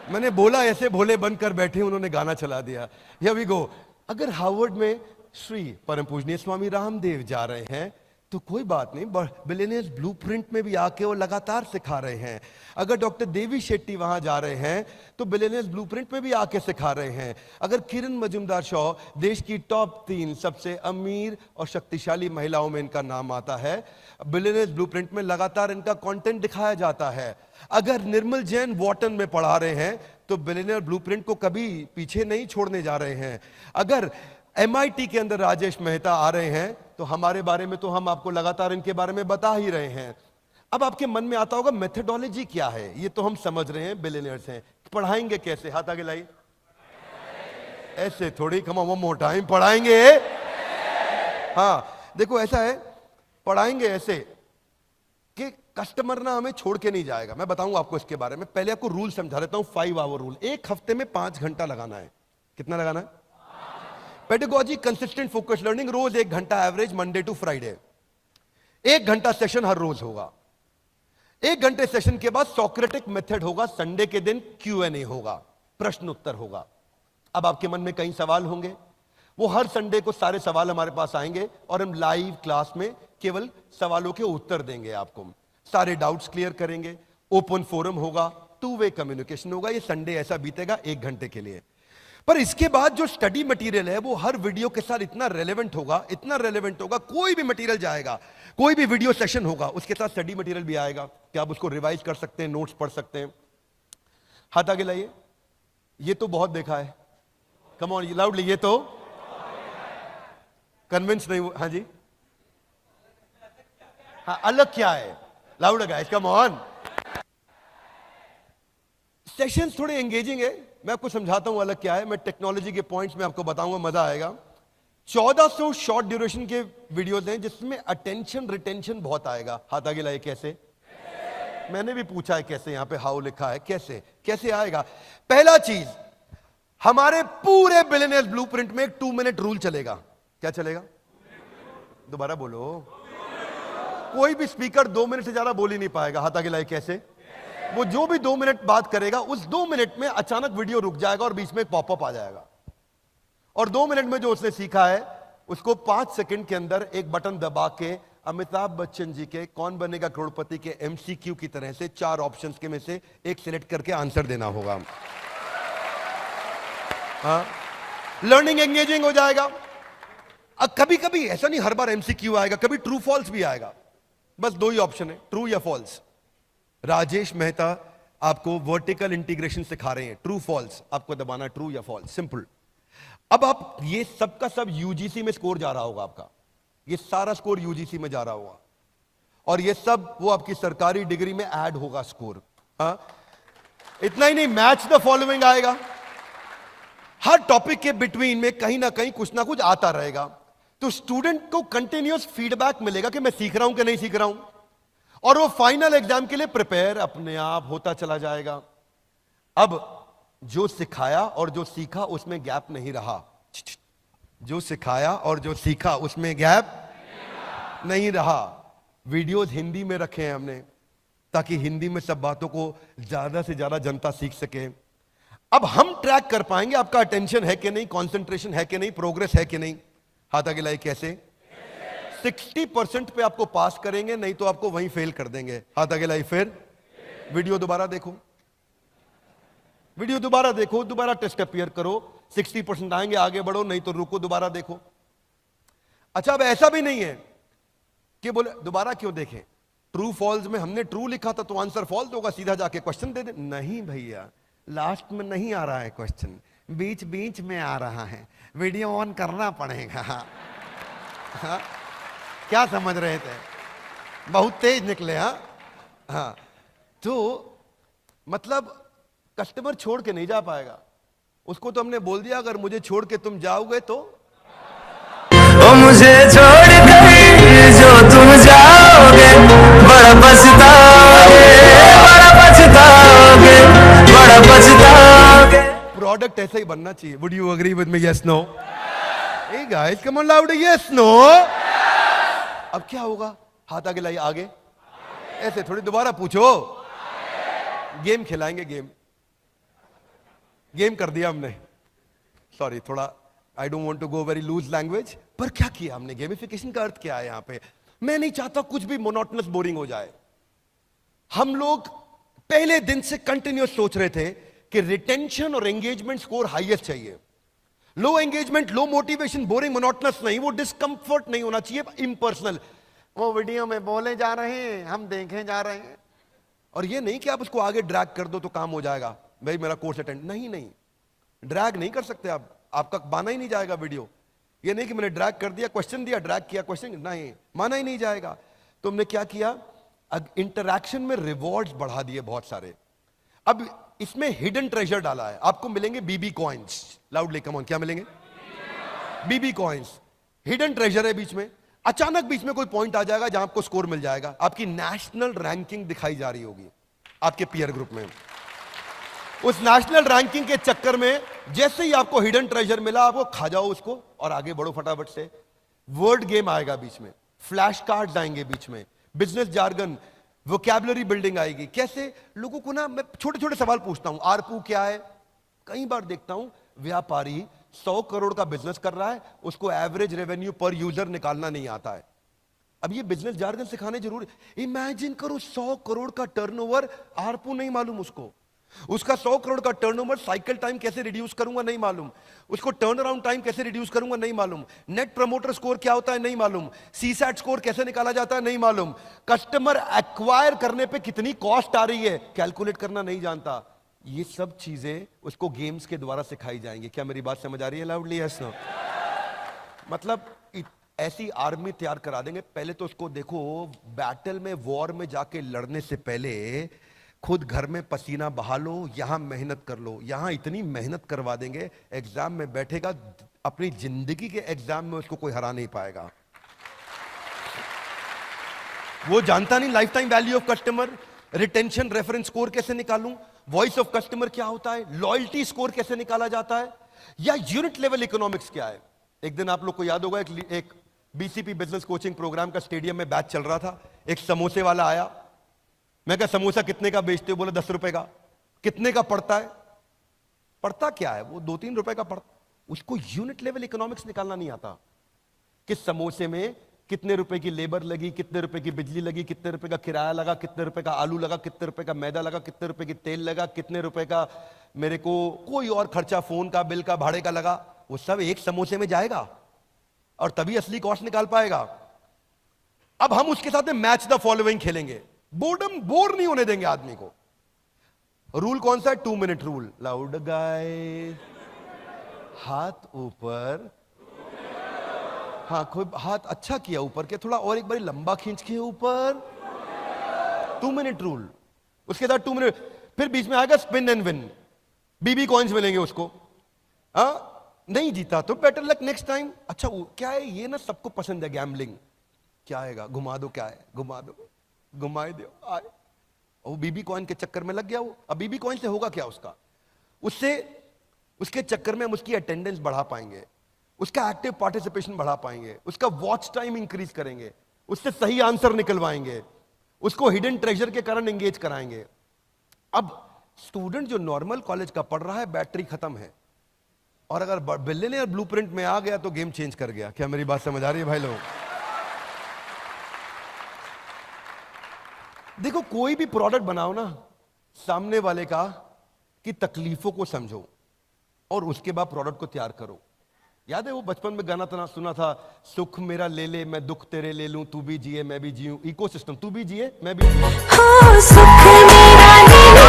S1: मैंने बोला ऐसे भोले बनकर बैठे, उन्होंने गाना चला दिया। Here we go. अगर हार्वर्ड में श्री परम पूजनीय स्वामी रामदेव जा रहे हैं, तो कोई बात नहीं, बिलियनियर्स ब्लूप्रिंट में भी आके वो लगातार सिखा रहे हैं। अगर डॉक्टर देवी शेट्टी वहां जा रहे हैं, तो बिलियनियर्स ब्लूप्रिंट में भी आके सिखा रहे हैं। अगर किरण मजूमदार शॉ, देश की टॉप 3 सबसे अमीर और शक्तिशाली महिलाओं में इनका नाम आता है, बिलियनियर्स ब्लूप्रिंट में लगातार इनका कंटेंट दिखाया जाता है। अगर निर्मल जैन वॉटन में पढ़ा रहे हैं, तो बिलियनियर ब्लूप्रिंट को कभी पीछे नहीं छोड़ने जा रहे हैं। अगर MIT के अंदर राजेश मेहता आ रहे हैं, तो हमारे बारे में तो हम आपको लगातार इनके बारे में बता ही रहे हैं। अब आपके मन में आता होगा मेथडोलॉजी क्या है, ये तो हम समझ रहे हैं, बिलियनियर्स हैं, पढ़ाएंगे कैसे? हाथ आगे लाई। ऐसे थोड़ी, कम वो मोटा पढ़ाएंगे। हाँ देखो ऐसा है, पढ़ाएंगे ऐसे कि कस्टमर ना हमें छोड़ के नहीं जाएगा। मैं बताऊंगा आपको इसके बारे में, पहले आपको रूल समझा देता हूं। 5 आवर रूल, एक हफ्ते में 5 घंटा लगाना है। कितना लगाना है? पेडागोजी, कंसिस्टेंट फोकस लर्निंग, रोज 1 घंटा एवरेज, मंडे टू फ्राइडे। 1 घंटा सेशन हर रोज होगा। 1 घंटे सेशन के बाद सोक्रेटिक मेथड होगा, संडे के दिन Q&A होगा, प्रश्न उत्तर होगा। अब आपके मन में कई सवाल होंगे, वो हर संडे को सारे सवाल हमारे पास आएंगे और हम लाइव क्लास में केवल सवालों के उत्तर देंगे आपको, सारे डाउट्स क्लियर करेंगे, ओपन फोरम होगा, 2 वे कम्युनिकेशन होगा। ये संडे ऐसा बीतेगा 1 घंटे के लिए। पर इसके बाद जो स्टडी मटेरियल है वो हर वीडियो के साथ इतना रेलेवेंट होगा, इतना रेलेवेंट होगा, कोई भी मटेरियल जाएगा, कोई भी वीडियो सेशन होगा, उसके साथ स्टडी मटेरियल भी आएगा कि आप उसको रिवाइज कर सकते हैं, नोट्स पढ़ सकते हैं। हाथ आगे लाइए। ये तो बहुत देखा है, कम ऑन लाउडली, ये तो कन्विंस नहीं हुआ। हाँ जी, हाँ अलग क्या है? Loud guys, come on. Sessions थोड़े एंगेजिंग है, मैं आपको समझाता हूं अलग क्या है। मैं टेक्नोलॉजी के पॉइंट्स में आपको बताऊंगा, मजा आएगा। 1400 शॉर्ट ड्यूरेशन के वीडियोस हैं जिसमें अटेंशन रिटेंशन बहुत आएगा। हाथ आगे लाइए। कैसे? मैंने भी पूछा है कैसे, यहां पे हाउ लिखा है, कैसे कैसे आएगा? पहला चीज, हमारे पूरे बिलियनियर्स ब्लूप्रिंट में एक 2 मिनट रूल चलेगा। क्या चलेगा? दोबारा बोलो। कोई भी स्पीकर 2 मिनट से ज्यादा बोल ही नहीं पाएगा। हाथ आगे लाइए। कैसे? वो जो भी 2 मिनट बात करेगा, उस 2 मिनट में अचानक वीडियो रुक जाएगा और बीच में एक पॉपअप आ जाएगा, और 2 मिनट में जो उसने सीखा है उसको 5 सेकंड के अंदर एक बटन दबा के अमिताभ बच्चन जी के कौन बनेगा करोड़पति के MCQ की तरह से 4 ऑप्शंस के में से एक सिलेक्ट करके आंसर देना होगा। हाँ, लर्निंग एंगेजिंग हो जाएगा। अब कभी कभी ऐसा नहीं हर बार MCQ आएगा, कभी ट्रू फॉल्स भी आएगा। बस 2 ही ऑप्शन है, ट्रू या फॉल्स। राजेश मेहता आपको वर्टिकल इंटीग्रेशन सिखा रहे हैं, ट्रू फॉल्स आपको दबाना, ट्रू या फॉल्स, सिंपल। अब आप ये सब का सब UGC में स्कोर जा रहा होगा आपका, ये सारा स्कोर UGC में जा रहा होगा, और ये सब वो आपकी सरकारी डिग्री में ऐड होगा स्कोर। हाँ, इतना ही नहीं, मैच द फॉलोइंग आएगा। हर टॉपिक के बिटवीन में कहीं ना कहीं कुछ ना कुछ आता रहेगा, तो स्टूडेंट को कंटिन्यूअस फीडबैक मिलेगा कि मैं सीख रहा हूं कि नहीं सीख रहा हूं, और वो फाइनल एग्जाम के लिए प्रिपेयर अपने आप होता चला जाएगा। अब जो सिखाया और जो सीखा उसमें गैप नहीं रहा, जो सिखाया और जो सीखा उसमें गैप नहीं रहा। वीडियोस हिंदी में रखे हैं हमने ताकि हिंदी में सब बातों को ज्यादा से ज्यादा जनता सीख सके। अब हम ट्रैक कर पाएंगे आपका अटेंशन है कि नहीं, कंसंट्रेशन है कि नहीं, प्रोग्रेस है कि नहीं। हाथ आगे लाइए। कैसे? 60% पे आपको पास करेंगे, नहीं तो आपको वहीं फेल कर देंगे। हाथ आगे लाइए। फिर वीडियो दोबारा देखो, वीडियो दोबारा देखो, दोबारा टेस्ट अपीयर करो, 60% आएंगे, आगे बढ़ो, नहीं तो रुको, दोबारा देखो। अच्छा, अब ऐसा भी नहीं है कि बोले दोबारा क्यों देखें, ट्रू फॉल्स में हमने ट्रू लिखा था तो आंसर फॉल्स होगा, सीधा जाके क्वेश्चन दे दे। नहीं भैया, लास्ट में नहीं आ रहा है क्वेश्चन, बीच बीच में आ रहा है, वीडियो ऑन करना पड़ेगा। हाँ, क्या समझ रहे थे? बहुत तेज निकले। हाँ, तो मतलब कस्टमर छोड़ के नहीं जा पाएगा, उसको तो हमने बोल दिया अगर मुझे छोड़ के तुम जाओगे तो
S2: ओ मुझे छोड़ कर जो तुम जाओगे बड़ा पछताओगे, बड़ा पछताओगे, बड़ा पछताओगे।
S1: प्रोडक्ट ऐसा ही बनना चाहिए। Would you agree with me? Yes no? Hey guys, come on loud, yes no? अब क्या होगा? हाथ आगे लाइए। आगे ऐसे थोड़ी, दोबारा पूछो। गेम खिलाएंगे, गेम कर दिया हमने। सॉरी, थोड़ा I don't want to go very loose language, पर क्या किया हमने? गेमिफिकेशन का अर्थ क्या है यहां पे? मैं नहीं चाहता कुछ भी मोनोटोनस बोरिंग हो जाए। हम लोग पहले दिन से कंटिन्यूअस सोच रहे थे कि रिटेंशन और एंगेजमेंट स्कोर हाईएस्ट चाहिए। Low engagement, low motivation, boring, monotonous नहीं, वो डिस्कंफर्ट नहीं होना चाहिए, इम्पर्सनल। वो वीडियो में बोले जा रहे हैं, हम देखे जा रहे हैं, और ये नहीं कि आप उसको आगे ड्रैग कर दो तो काम हो जाएगा, भाई मेरा कोर्स अटेंड। नहीं नहीं, ड्रैग नहीं कर सकते आप, आपका माना ही नहीं जाएगा वीडियो। ये नहीं कि मैंने ड्रैग कर दिया, क्वेश्चन दिया, ड्रैग किया क्वेश्चन, नहीं, माना ही नहीं जाएगा। तो हमने क्या किया, इंटरैक्शन में रिवॉर्ड्स बढ़ा दिए बहुत सारे। अब इसमें हिडन ट्रेजर डाला है, आपको मिलेंगे बीबी कॉइन्स। लाउडली कम ऑन, क्या मिलेंगे? बीबी कॉइन्स। हिडन ट्रेजर है बीच में। अचानक बीच में कोई पॉइंट आ जाएगा जहां आपको स्कोर मिल जाएगा, आपकी नेशनल रैंकिंग दिखाई जा रही होगी आपके पीयर ग्रुप में। उस नेशनल रैंकिंग के चक्कर में जैसे ही आपको हिडन ट्रेजर मिला, आपको खा जाओ उसको और आगे बढ़ो फटाफट से। वर्ड गेम आएगा बीच में, फ्लैश कार्ड्स आएंगे बीच में, बिजनेस जार्गन, वोकैबुलरी बिल्डिंग आएगी। कैसे लोगों को ना, मैं छोटे छोटे सवाल पूछता हूं। आरपू क्या है? कई बार देखता हूं व्यापारी 100 करोड़ का बिजनेस कर रहा है, उसको एवरेज रेवेन्यू पर यूजर निकालना नहीं आता है। अब ये बिजनेस जार्गन सिखाने जरूरी। इमेजिन करो 100 करोड़ का टर्नओवर, आरपू नहीं मालूम उसको। उसका 100 करोड़ का टर्नओवर, साइकिल टाइम कैसे रिड्यूस करूंगा नहीं मालूम, उसको टर्न अराउंड टाइम कैसे रिड्यूस करूंगा नहीं मालूम, नेट प्रमोटर स्कोर क्या होता है नहीं मालूम, सीसैट स्कोर कैसे निकाला जाता है नहीं मालूम, कस्टमर एक्वायर करने पे कितनी कॉस्ट आ रही है कैलकुलेट करना नहीं जानता। ये सब चीजें उसको गेम्स के द्वारा सिखाई जाएंगी। क्या मेरी बात समझ आ रही है? Loudly yes no. मतलब ऐसी आर्मी तैयार करा देंगे। पहले तो उसको देखो, बैटल में, वॉर में जाके लड़ने से पहले खुद घर में पसीना बहा लो, यहां मेहनत कर लो। यहां इतनी मेहनत करवा देंगे, एग्जाम में बैठेगा, अपनी जिंदगी के एग्जाम में उसको कोई हरा नहीं पाएगा। वो जानता नहीं life time value of customer, retention reference score कैसे निकालूं, वॉइस ऑफ कस्टमर क्या होता है, लॉयल्टी स्कोर कैसे निकाला जाता है, या यूनिट लेवल इकोनॉमिक्स क्या है। एक दिन आप लोग को याद होगा, एक बीसीपी बिजनेस कोचिंग प्रोग्राम का स्टेडियम में बैच चल रहा था। एक समोसे वाला आया, मैं कहा समोसा कितने का बेचते हो? बोला 10 रुपए का। कितने का पड़ता है? पड़ता क्या है? वो 2-3 रुपए का पड़ता। उसको यूनिट लेवल इकोनॉमिक्स निकालना नहीं आता कि समोसे में कितने रुपए की लेबर लगी, कितने रुपए की बिजली लगी, कितने रुपए का किराया लगा, कितने रुपए का आलू लगा, कितने रुपए का मैदा लगा, कितने रुपए की तेल लगा, कितने रुपए का मेरे को कोई और खर्चा, फोन का बिल का, भाड़े का लगा। वो सब एक समोसे में जाएगा और तभी असली कॉस्ट निकाल पाएगा। अब हम उसके साथ में मैच द फॉलोइंग खेलेंगे। बोर्डम, बोर नहीं होने देंगे आदमी को। रूल कौन सा है? 2 मिनट रूल। लाउड गाइस, हाथ ऊपर। हाँ, कोई हाथ अच्छा किया ऊपर के, थोड़ा और एक बार लंबा खींच के ऊपर। 2 मिनट रूल। उसके बाद 2 मिनट, फिर बीच में आएगा spin and win, BB coins मिलेंगे उसको। नहीं जीता तो बेटर लक नेक्स्ट टाइम। अच्छा क्या है ये ना, सबको पसंद है गैम्बलिंग। क्या आएगा? घुमा दो। क्या है? घुमा दो, घुमाए दो, आए। वो बीबी कॉइन के चक्कर में लग गया वो। अब बीबी कॉइन से होगा क्या उसका? उससे, उसके चक्कर में हम उसकी अटेंडेंस बढ़ा पाएंगे, उसका एक्टिव पार्टिसिपेशन बढ़ा पाएंगे, उसका वॉच टाइम इंक्रीज करेंगे, उससे सही आंसर निकलवाएंगे, उसको हिडन ट्रेजर के कारण एंगेज कराएंगे। अब स्टूडेंट जो नॉर्मल कॉलेज का पढ़ रहा है, बैटरी खत्म है, और अगर बिलियनियर ब्लूप्रिंट में आ गया तो गेम चेंज कर गया। क्या मेरी बात समझ आ रही है भाई लोग? देखो, कोई भी प्रोडक्ट बनाओ ना, सामने वाले का की तकलीफों को समझो और उसके बाद प्रोडक्ट को तैयार करो। याद है वो बचपन में गाना तना सुना था, सुख मेरा ले ले मैं दुख तेरे ले लूं, तू भी जिए मैं भी जीऊं, इकोसिस्टम, तू भी जिए मैं भी जीऊं।
S2: हाँ, सुख मेरा ले लो,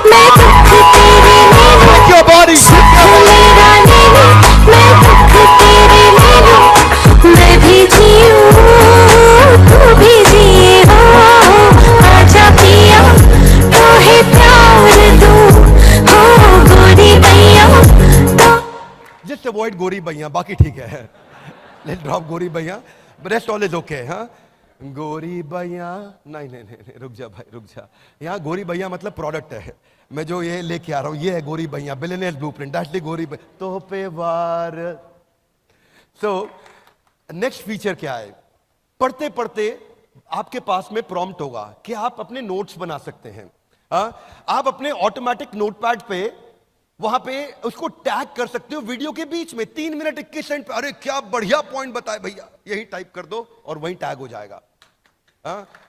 S2: मैं दुख तेरे ले लूं।
S1: क्या बारी,
S2: सुख मेरा ले लो, मैं दुख तेरे ले लूं, मैं भी जीऊं, तू भी जिए। हो आजा पिया, तो है प्यार दूं, हो गोरी भैया तो।
S1: जस्ट अवॉइड गोरी भैया, बाकी ठीक है। लेट्स ड्रॉप गोरी भैया, रेस्ट ऑल इज ओके। हाँ, गोरी भैया, नहीं नहीं नहीं, रुक जा भाई, रुक जा। यहाँ गोरी भैया मतलब प्रोडक्ट है, मैं जो ये लेके आ रहा हूँ ये है गोरी भैया, बिलियनियर ब्लूप्रिंट, दैट्स द गोरी भैया। तो पे वार। सो नेक्स्ट फीचर क्या है? पढ़ते पढ़ते आपके पास में प्रॉम्प्ट होगा कि आप अपने नोट्स बना सकते हैं। आप अपने ऑटोमेटिक नोटपैड पे वहां पे उसको टैग कर सकते हो वीडियो के बीच में। 3 मिनट 21 सेकंड पे, अरे क्या बढ़िया पॉइंट बताए भैया, यही टाइप कर दो और वहीं टैग हो जाएगा।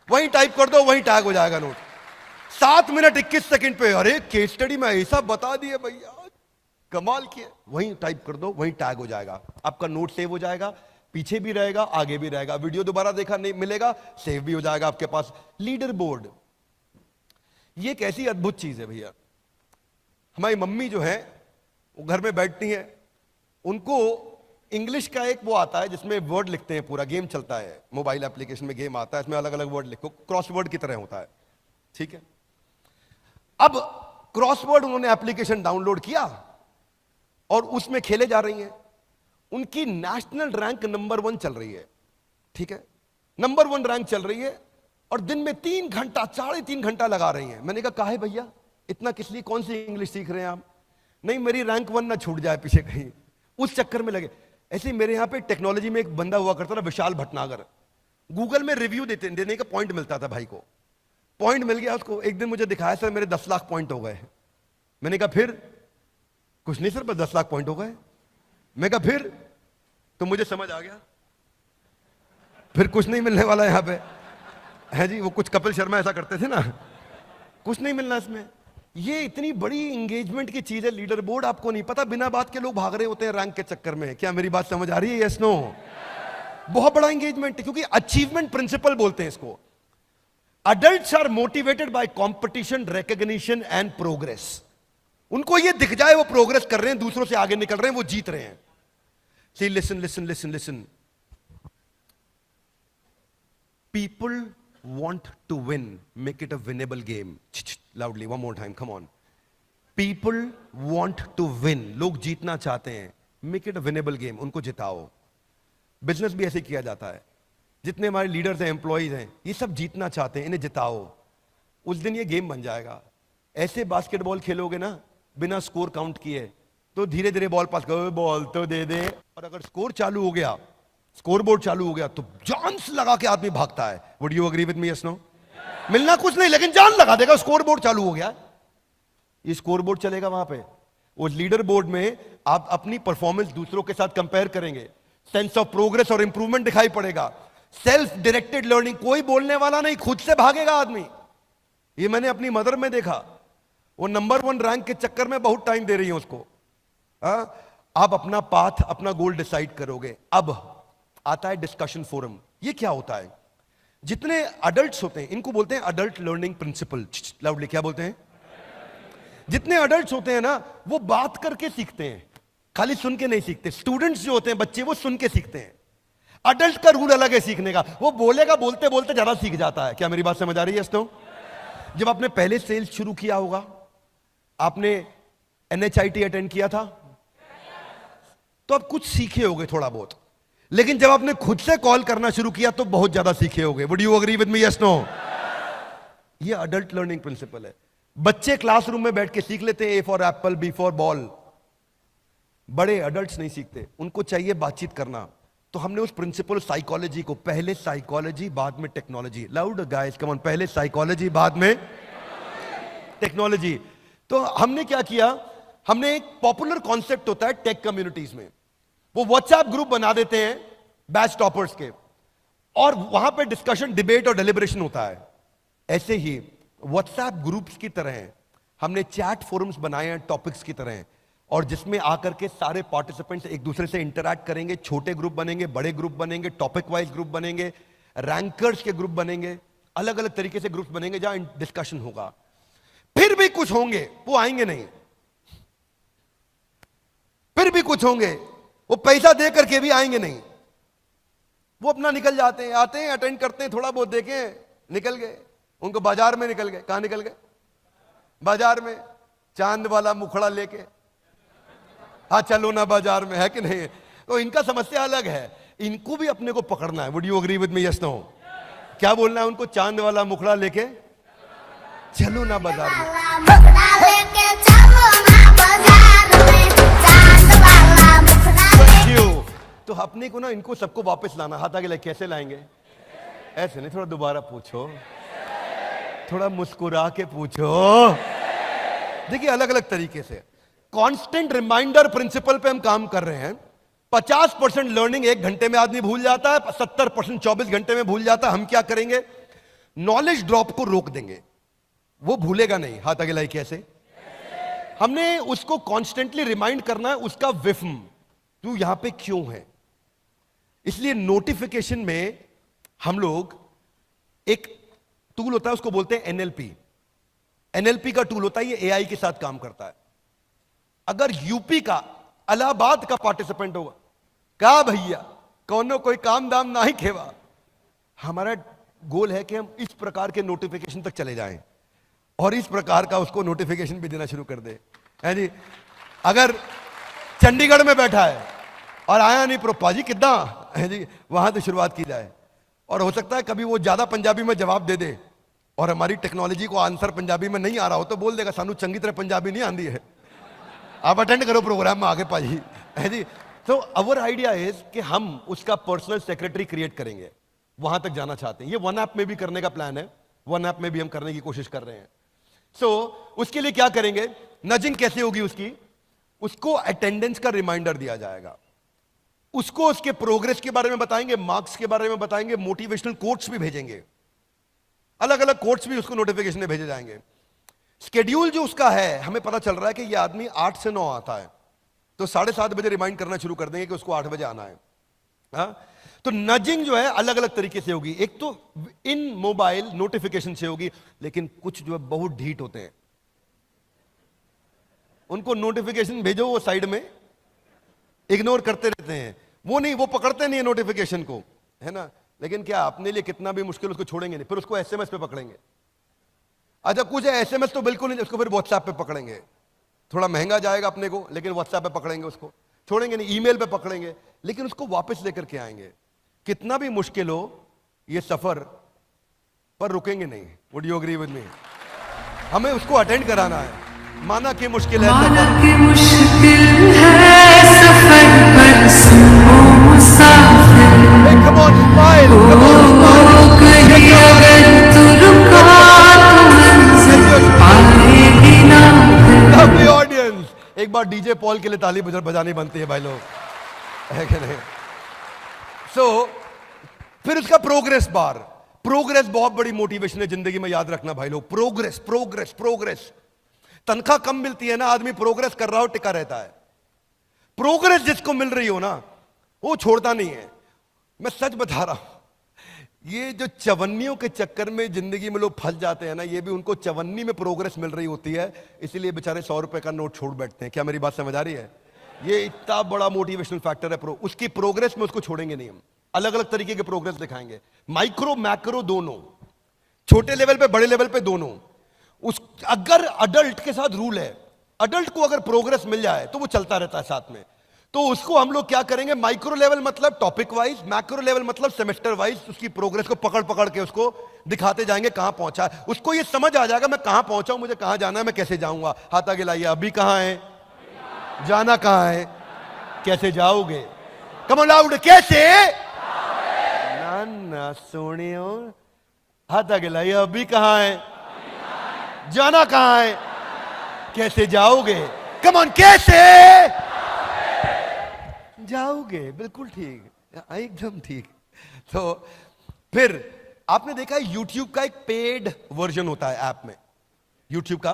S1: वहीं टाइप कर दो, वहीं टैग हो जाएगा नोट। 7 मिनट 21 सेकंड पे, अरे केस स्टडी में ऐसा बता दिए भैया, कमाल किए, वहीं टाइप कर दो, वहीं टैग हो जाएगा। आपका नोट सेव हो जाएगा, पीछे भी रहेगा, आगे भी रहेगा, वीडियो दोबारा देखा नहीं मिलेगा, सेव भी हो जाएगा आपके पास। लीडर बोर्ड, ये एक ऐसी अद्भुत चीज है भैया। हमारी मम्मी जो है वो घर में बैठती हैं, उनको इंग्लिश का एक वो आता है जिसमें वर्ड लिखते हैं, पूरा गेम चलता है, मोबाइल एप्लीकेशन में गेम आता है, इसमें अलग अलग वर्ड लिखो, क्रॉसवर्ड की तरह होता है, ठीक है। अब क्रॉसवर्ड उन्होंने एप्लीकेशन डाउनलोड किया और उसमें खेले जा रही हैं। उनकी नेशनल रैंक नंबर 1 चल रही है, ठीक है, नंबर 1 रैंक चल रही है, और दिन में 3 घंटा 3.5 घंटा लगा रही हैं। मैंने कहा काहे भैया इतना किस लिए, कौन सी इंग्लिश सीख रहे हैं आप? नहीं मेरी रैंक 1 ना छूट जाए पीछे कहीं, उस चक्कर में लगे। ऐसे ही मेरे यहां पे टेक्नोलॉजी में एक बंदा हुआ करता था, विशाल भटनागर, गूगल में रिव्यू देने का पॉइंट मिलता था भाई को, पॉइंट मिल गया उसको। एक दिन मुझे दिखाया सर मेरे 10 लाख पॉइंट हो गए। मैंने कहा फिर? कुछ नहीं सर बस 10 लाख पॉइंट हो गए। मैं कहा फिर? तो मुझे समझ आ गया फिर कुछ नहीं मिलने वाला यहां पे है जी। वो कुछ कपिल शर्मा ऐसा करते थे ना, कुछ नहीं मिलना इसमें। ये इतनी बड़ी एंगेजमेंट की चीज है लीडर बोर्ड, आपको नहीं पता, बिना बात के लोग भाग रहे होते हैं रैंक के चक्कर में। क्या मेरी बात समझ आ रही है? Yes no? बहुत बड़ा एंगेजमेंट है, क्योंकि अचीवमेंट प्रिंसिपल बोलते हैं इसको। Adults are motivated by competition, recognition and progress. उनको ये दिख जाए वो प्रोग्रेस कर रहे हैं, दूसरों से आगे निकल रहे हैं, वो जीत रहे हैं। See listen listen listen listen, people want to win, make it a winnable game. Loudly one more time, come on. People want to win, लोग जीतना चाहते हैं, make it a winnable game, उनको जिताओ। बिजनेस भी ऐसे किया जाता है, जितने हमारे लीडर्स हैं, एम्प्लॉइज हैं, ये सब जीतना चाहते हैं, इन्हें जिताओ, उस दिन ये गेम बन जाएगा। ऐसे बास्केटबॉल खेलोगे ना बिना स्कोर काउंट किए, तो धीरे धीरे बॉल पास करो, बॉल तो दे दे, और अगर स्कोर चालू हो गया, स्कोर बोर्ड चालू हो गया, तो जान से लगा के आदमी भागता है। Would you agree with me? Yes no? मिलना कुछ नहीं लेकिन जान लगा देगा, स्कोर बोर्ड चालू हो गया। ये स्कोर बोर्ड चलेगा वहां पे, वो लीडर बोर्ड में आप अपनी परफॉर्मेंस दूसरों के साथ कंपेयर करेंगे, सेंस ऑफ प्रोग्रेस और इंप्रूवमेंट दिखाई पड़ेगा। सेल्फ डायरेक्टेड लर्निंग, कोई बोलने वाला नहीं, खुद से भागेगा आदमी। ये मैंने अपनी मदर में देखा, वो नंबर 1 रैंक के चक्कर में बहुत टाइम दे रही है उसको। आप अपना पाथ, अपना गोल डिसाइड करोगे। अब आता है डिस्कशन फोरम। ये क्या होता है? जितने अडल्ट्स होते हैं, इनको बोलते हैं अडल्ट लर्निंग प्रिंसिपल। लाउडली क्या बोलते हैं? जितने अडल्ट्स होते हैं ना, वो बात करके सीखते हैं, खाली सुन के नहीं सीखते। स्टूडेंट्स जो होते हैं, बच्चे, वो सुन के सीखते हैं। अडल्ट का रूल अलग है सीखने का, वो बोलेगा, बोलते बोलते ज्यादा सीख जाता है। क्या मेरी बात समझ आ रही है? तो जब आपने पहले सेल्स शुरू किया होगा, आपने NHIT अटेंड किया था, तो आप कुछ सीखे होगे थोड़ा बहुत, लेकिन जब आपने खुद से कॉल करना शुरू किया तो बहुत ज्यादा सीखे होगे। Would you agree with me? Yes no? ये अडल्ट लर्निंग प्रिंसिपल है। बच्चे क्लासरूम में बैठ के सीख लेते हैं, A for Apple, B for ball. बड़े अडल्ट्स नहीं सीखते, उनको चाहिए बातचीत करना। तो हमने उस प्रिंसिपल साइकोलॉजी को, पहले साइकोलॉजी बाद में technology, loud guys come on, पहले साइकोलॉजी बाद में टेक्नोलॉजी। तो हमने क्या किया, हमने एक पॉपुलर कॉन्सेप्ट होता है टेक कम्युनिटीज में, वो व्हाट्सएप ग्रुप बना देते हैं बैच टॉपर्स के, और वहां पे डिस्कशन, डिबेट और डेलिब्रेशन होता है। ऐसे ही व्हाट्सएप ग्रुप्स की तरह हमने चैट फोरम्स बनाए हैं टॉपिक्स की तरह, और जिसमें आकर के सारे पार्टिसिपेंट्स एक दूसरे से इंटरैक्ट करेंगे। छोटे ग्रुप बनेंगे, बड़े ग्रुप बनेंगे, टॉपिक वाइज ग्रुप बनेंगे, रैंकर्स के ग्रुप बनेंगे, अलग अलग तरीके से ग्रुप बनेंगे जहां डिस्कशन होगा। फिर भी कुछ होंगे वो आएंगे नहीं, फिर भी कुछ होंगे वो पैसा दे करके भी आएंगे नहीं, वो अपना निकल जाते हैं, आते हैं, अटेंड करते हैं, थोड़ा बहुत देखें, निकल गए। उनको बाजार में निकल गए। कहां निकल गए? बाजार में, चांद वाला मुखड़ा लेके, हाँ चलो ना बाजार में, है कि नहीं? तो इनका समस्या अलग है, इनको भी अपने को पकड़ना है। Would you agree with me? Yes no? क्या बोलना है उनको? चांद वाला मुखड़ा लेके चलो ना बाजार में। तो अपने को ना, इनको सबको वापस लाना। हाथ आगे, कैसे लाएंगे? ऐसे नहीं, थोड़ा दोबारा पूछो, थोड़ा मुस्कुरा के पूछो। देखिए अलग अलग तरीके से कांस्टेंट रिमाइंडर प्रिंसिपल पे हम काम कर रहे हैं। 50% लर्निंग 1 घंटे में आदमी भूल जाता है, 70% 24 घंटे में भूल जाता है। हम क्या करेंगे? नॉलेज ड्रॉप को रोक देंगे, वो भूलेगा नहीं। हाथ आगे लाई, कैसे? हमने उसको कॉन्स्टेंटली रिमाइंड करना है, उसका विफ्म, तू यहां पे क्यों है। इसलिए नोटिफिकेशन में हम लोग, एक टूल होता है उसको बोलते हैं NLP। NLP का टूल होता है, ये AI के साथ काम करता है। अगर यूपी का, इलाहाबाद का पार्टिसिपेंट होगा, कहा भैया कौनो कोई काम दाम ना ही खेवा। हमारा गोल है कि हम इस प्रकार के नोटिफिकेशन तक चले जाएं और इस प्रकार का उसको नोटिफिकेशन भी देना शुरू कर दे, है जी। अगर चंडीगढ़ में बैठा है और आया नहीं प्रोपा जी कितना है जी, वहां से शुरुआत की जाए। और हो सकता है कभी वो ज्यादा पंजाबी में जवाब दे दे और हमारी टेक्नोलॉजी को आंसर पंजाबी में नहीं आ रहा हो तो बोल देगा सानू चंगी तरह पंजाबी नहीं आती है, आप अटेंड करो प्रोग्राम में आगे पाजी, है जी। तो अवर आइडिया इज कि हम उसका पर्सनल सेक्रेटरी क्रिएट करेंगे, वहां तक जाना चाहते हैं। ये वन ऐप में भी करने का प्लान है, वन ऐप में भी हम करने की कोशिश कर रहे हैं। सो उसके लिए क्या करेंगे, नजिंग कैसे होगी उसकी, उसको अटेंडेंस का रिमाइंडर दिया जाएगा, उसको उसके प्रोग्रेस के बारे में बताएंगे, मार्क्स के बारे में बताएंगे, मोटिवेशनल कोट्स भी भेजेंगे, अलग अलग कोट्स भी उसको नोटिफिकेशन में भेजे जाएंगे। स्केड्यूल जो उसका है, हमें पता चल रहा है कि ये आदमी 8 से 9 आता है, तो 7:30 बजे रिमाइंड करना शुरू कर देंगे कि उसको 8 बजे आना है। हाँ? तो नजिंग जो है अलग अलग तरीके से होगी। एक तो इन मोबाइल नोटिफिकेशन से होगी, लेकिन कुछ जो है बहुत ढीठ होते हैं, उनको नोटिफिकेशन भेजो वो साइड में इग्नोर करते रहते हैं, वो नहीं, वो पकड़ते नहीं है नोटिफिकेशन को, है ना। लेकिन क्या अपने लिए कितना भी मुश्किल उसको छोड़ेंगे नहीं, फिर उसको एसएमएस पे पकड़ेंगे। अच्छा कुछ है एसएमएस तो बिल्कुल नहीं, उसको फिर व्हाट्सएप पे पकड़ेंगे, थोड़ा महंगा जाएगा अपने को, लेकिन व्हाट्सएप पे पकड़ेंगे उसको, छोड़ेंगे नहीं, ईमेल पे पकड़ेंगे, लेकिन उसको वापस लेकर के आएंगे। कितना भी मुश्किल हो ये सफर, पर रुकेंगे नहीं। Would you agree with me? हमें उसको अटेंड कराना है। माना कि मुश्किल है Come on, smile. Come on, Lovely audience. एक बार डीजे पॉल के लिए ताली बजानी बनती है भाई लोग, है कि नहीं? फिर उसका प्रोग्रेस बार, प्रोग्रेस बहुत बड़ी मोटिवेशन है जिंदगी में, याद रखना भाई लोग। Progress progress progress. तनख्वाह कम मिलती है ना, आदमी प्रोग्रेस कर रहा हो टिका रहता है। प्रोग्रेस जिसको मिल रही हो ना वो छोड़ता नहीं है। मैं सच बता रहा हूं, ये जो चवन्नियों के चक्कर में जिंदगी में लोग फंस जाते हैं ना, ये भी उनको चवन्नी में प्रोग्रेस मिल रही होती है, इसीलिए बेचारे 100 रुपए का नोट छोड़ बैठते हैं। क्या मेरी बात समझ आ रही है? ये इतना बड़ा मोटिवेशनल फैक्टर है। उसकी प्रोग्रेस में उसको छोड़ेंगे नहीं हम, अलग अलग तरीके के प्रोग्रेस दिखाएंगे, माइक्रो मैक्रो दोनों, छोटे लेवल पे बड़े लेवल पे दोनों। अगर अडल्ट के साथ रूल है, अडल्ट को अगर प्रोग्रेस मिल जाए तो वो चलता रहता है साथ में, तो उसको हम लोग क्या करेंगे, माइक्रो लेवल मतलब टॉपिक वाइज, मैक्रो लेवल मतलब सेमेस्टर वाइज उसकी प्रोग्रेस को पकड़ पकड़ के उसको दिखाते जाएंगे कहां पहुंचा है। उसको ये समझ आ जाएगा मैं कहां पहुंचा हूं, मुझे कहां जाना है, मैं कैसे जाऊंगा। हाथ आगे लाइए, अभी कहां है, जाना कहां है, कैसे जाओगे। कम ऑन लाउड, कैसे ना ना सोनियो, हाथ आगे लाइए, अभी कहां है, जाना कहां है, कैसे जाओगे। कम ऑन, कैसे जाओगे, बिल्कुल ठीक, एकदम ठीक। तो फिर आपने देखा है YouTube का एक पेड वर्जन होता है, ऐप में YouTube का